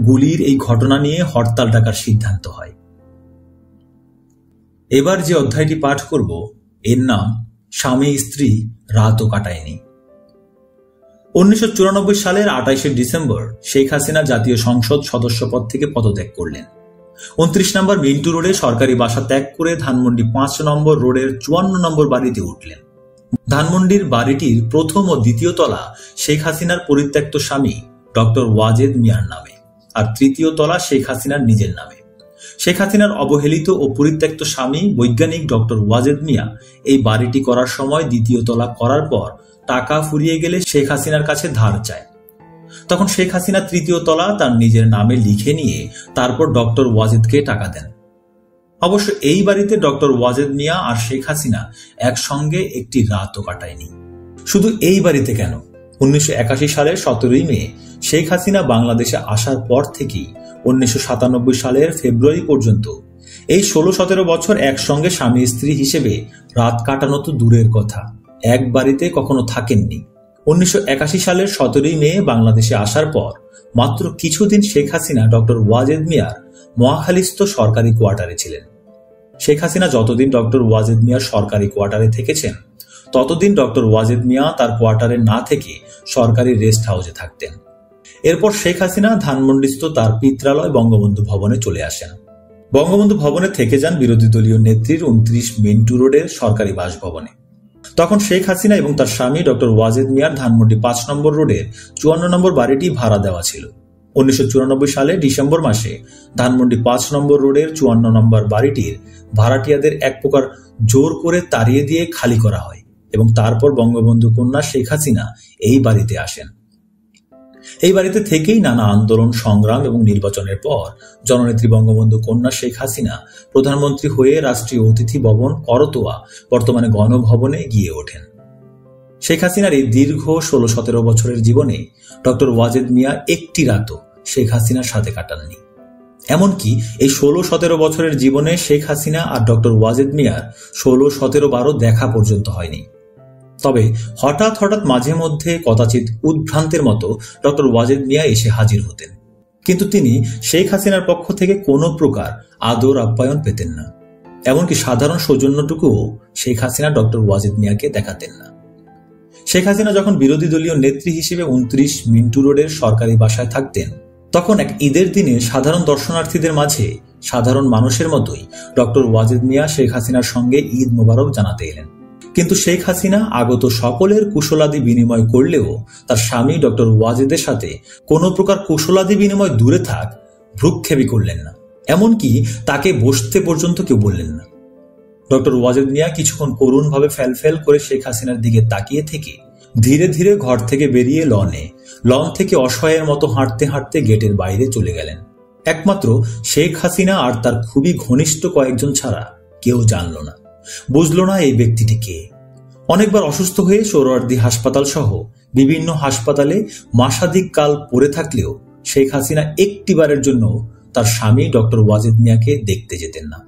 গুলির এই ঘটনা নিয়ে হরতাল ডাকার সিদ্ধান্ত হয়। এবার যে অধ্যায়টি পাঠ করব এর নাম স্বামী স্ত্রী রাতও কাটায়নি। 1994 সালের 28শে ডিসেম্বর শেখ হাসিনা জাতীয় সংসদ সদস্যপদ থেকে পদত্যাগ করলেন। 29 নম্বর মিন্টু রোডে সরকারি বাসা ত্যাগ করে ধানমন্ডি 5 নম্বর রোডের 54 নম্বর বাড়িতে উঠলেন। ধানমন্ডির বাড়িটির প্রথম ও দ্বিতীয় তলা শেখ হাসিনার পরিত্যক্ত স্বামী ডক্টর ওয়াজেদ মিয়ার নামে আর তৃতীয় তলা শেখ হাসিনার নিজের নামে। শেখ হাসিনার অবহেলিত ও পরিত্যক্ত স্বামী বৈজ্ঞানিক ডক্টর ওয়াজেদ মিয়া এই বাড়িটি করার সময় দ্বিতীয় তলা করার পর টাকা ফুরিয়ে গেলে শেখ হাসিনার কাছে ধার চায়। তখন শেখ হাসিনা তৃতীয় তলা তার নিজের নামে লিখে নিয়ে তারপর ডক্টর ওয়াজেদকে টাকা দেন। অবশ্য এই বাড়িতে ডক্টর ওয়াজেদ মিয়া আর শেখ হাসিনা একসঙ্গে একটি রাতও কাটায়নি। শুধু এই বাড়িতে কেন, 1981 সালের 17ই মে শেখ হাসিনা বাংলাদেশে আসার পর থেকেই 1997 সালের ফেব্রুয়ারি পর্যন্ত এই 16-17 বছর একসঙ্গে স্বামী স্ত্রী হিসেবে রাত কাটানো তো দূরের কথা, এক বাড়িতে কখনো থাকেননি। 1981 সালের 17ই মে বাংলাদেশে আসার পর মাত্র কিছুদিন শেখ হাসিনা ডক্টর ওয়াজেদ মিয়ার মহাখালীস্থ সরকারি কোয়ার্টারে ছিলেন। শেখ হাসিনা যতদিন ডক্টর ওয়াজেদ মিয়ার সরকারি কোয়ার্টারে থেকেছেন ততদিন ডক্টর ওয়াজেদ মিয়া তার কোয়ার্টারে না থেকে সরকারি রেস্ট হাউসে থাকতেন। এরপর শেখ হাসিনা ধানমন্ডিস্থ তার পিত্রালয় বঙ্গবন্ধু ভবনে চলে আসেন। বঙ্গবন্ধু ভবনে থেকে যান বিরোধী দলীয় নেত্রীর 29 মিন্টু রোডের সরকারি বাসভবনে। তখন শেখ হাসিনা এবং তার স্বামী ডক্টর ওয়াজেদ মিয়ার ধানমন্ডি 5 নম্বর রোডের 54 নম্বর বাড়িটি ভাড়া দেওয়া ছিল। 1994 সালে ডিসেম্বর মাসে ধানমন্ডি 5 নম্বর রোডের 54 নম্বর বাড়িটির ভাড়াটিয়াদের এক প্রকার জোর করে তাড়িয়ে দিয়ে খালি করা হয় এবং তারপর বঙ্গবন্ধু কন্যা শেখ হাসিনা এই বাড়িতে আসেন। এই বাড়িতে থেকেই নানা আন্দোলন, সংগ্রাম এবং নির্বাচনের পর জননেত্রী বঙ্গবন্ধু কন্যা শেখ হাসিনা প্রধানমন্ত্রী হয়ে রাষ্ট্রীয় অতিথি ভবন করতোয়া, বর্তমানে গণভবনে গিয়ে ওঠেন। শেখ হাসিনার এই দীর্ঘ 16-17 বছরের জীবনে ডক্টর ওয়াজেদ মিয়া একটি রাতও শেখ হাসিনার সাথে কাটাননি। এমনকি এই 16-17 বছরের জীবনে শেখ হাসিনা আর ডক্টর ওয়াজেদ মিয়ার 16-17 দেখা পর্যন্ত হয়নি। তবে হঠাৎ হঠাৎ মাঝে মধ্যে কদাচিৎ উদ্ভ্রান্তের মতো ডক্টর ওয়াজেদ মিয়া এসে হাজির হতেন, কিন্তু তিনি শেখ হাসিনার পক্ষ থেকে কোনো প্রকার আদর আপ্যায়ন পেতেন না। এমনকি সাধারণ সৌজন্যটুকুও শেখ হাসিনা ডক্টর ওয়াজেদ মিয়াকে দেখাতেন না। শেখ হাসিনা যখন বিরোধী দলীয় নেত্রী হিসেবে 29 মিন্টু রোডের সরকারি বাসায় থাকতেন, তখন এক ঈদের দিনে সাধারণ দর্শনার্থীদের মাঝে সাধারণ মানুষের মতোই ডক্টর ওয়াজেদ মিয়া শেখ হাসিনার সঙ্গে ঈদ মোবারক জানাতে এলেন। কিন্তু শেখ হাসিনা আগত সকলের কুশলাদি বিনিময় করলেও তার স্বামী ডক্টর ওয়াজেদের সাথে কোনো প্রকার কুশলাদি বিনিময় দূরে থাক, ভ্রুক্ষেপই করলেন না। এমনকি তাকে বসতে পর্যন্ত কেউ বললেন না। ডক্টর ওয়াজেদ মিয়া কিছুক্ষণ করুণভাবে ফ্যালফ্যাল করে শেখ হাসিনার দিকে তাকিয়ে থেকে ধীরে ধীরে ঘর থেকে বেরিয়ে লন থেকে অসহায়ের মতো হাঁটতে হাঁটতে গেটের বাইরে চলে গেলেন। একমাত্র শেখ হাসিনা আর তার খুবই ঘনিষ্ঠ কয়েকজন ছাড়া কেউ জানল না, বুঝল না এই ব্যক্তিটি কে। অনেকবার অসুস্থ হয়ে সোহরাওয়ার্দী হাসপাতাল সহ বিভিন্ন হাসপাতালে মাসাধিক কাল পড়ে থাকলেও শেখ হাসিনা একটিবারের জন্য তার স্বামী ডক্টর ওয়াজেদ মিয়াকে দেখতে যেতেন না।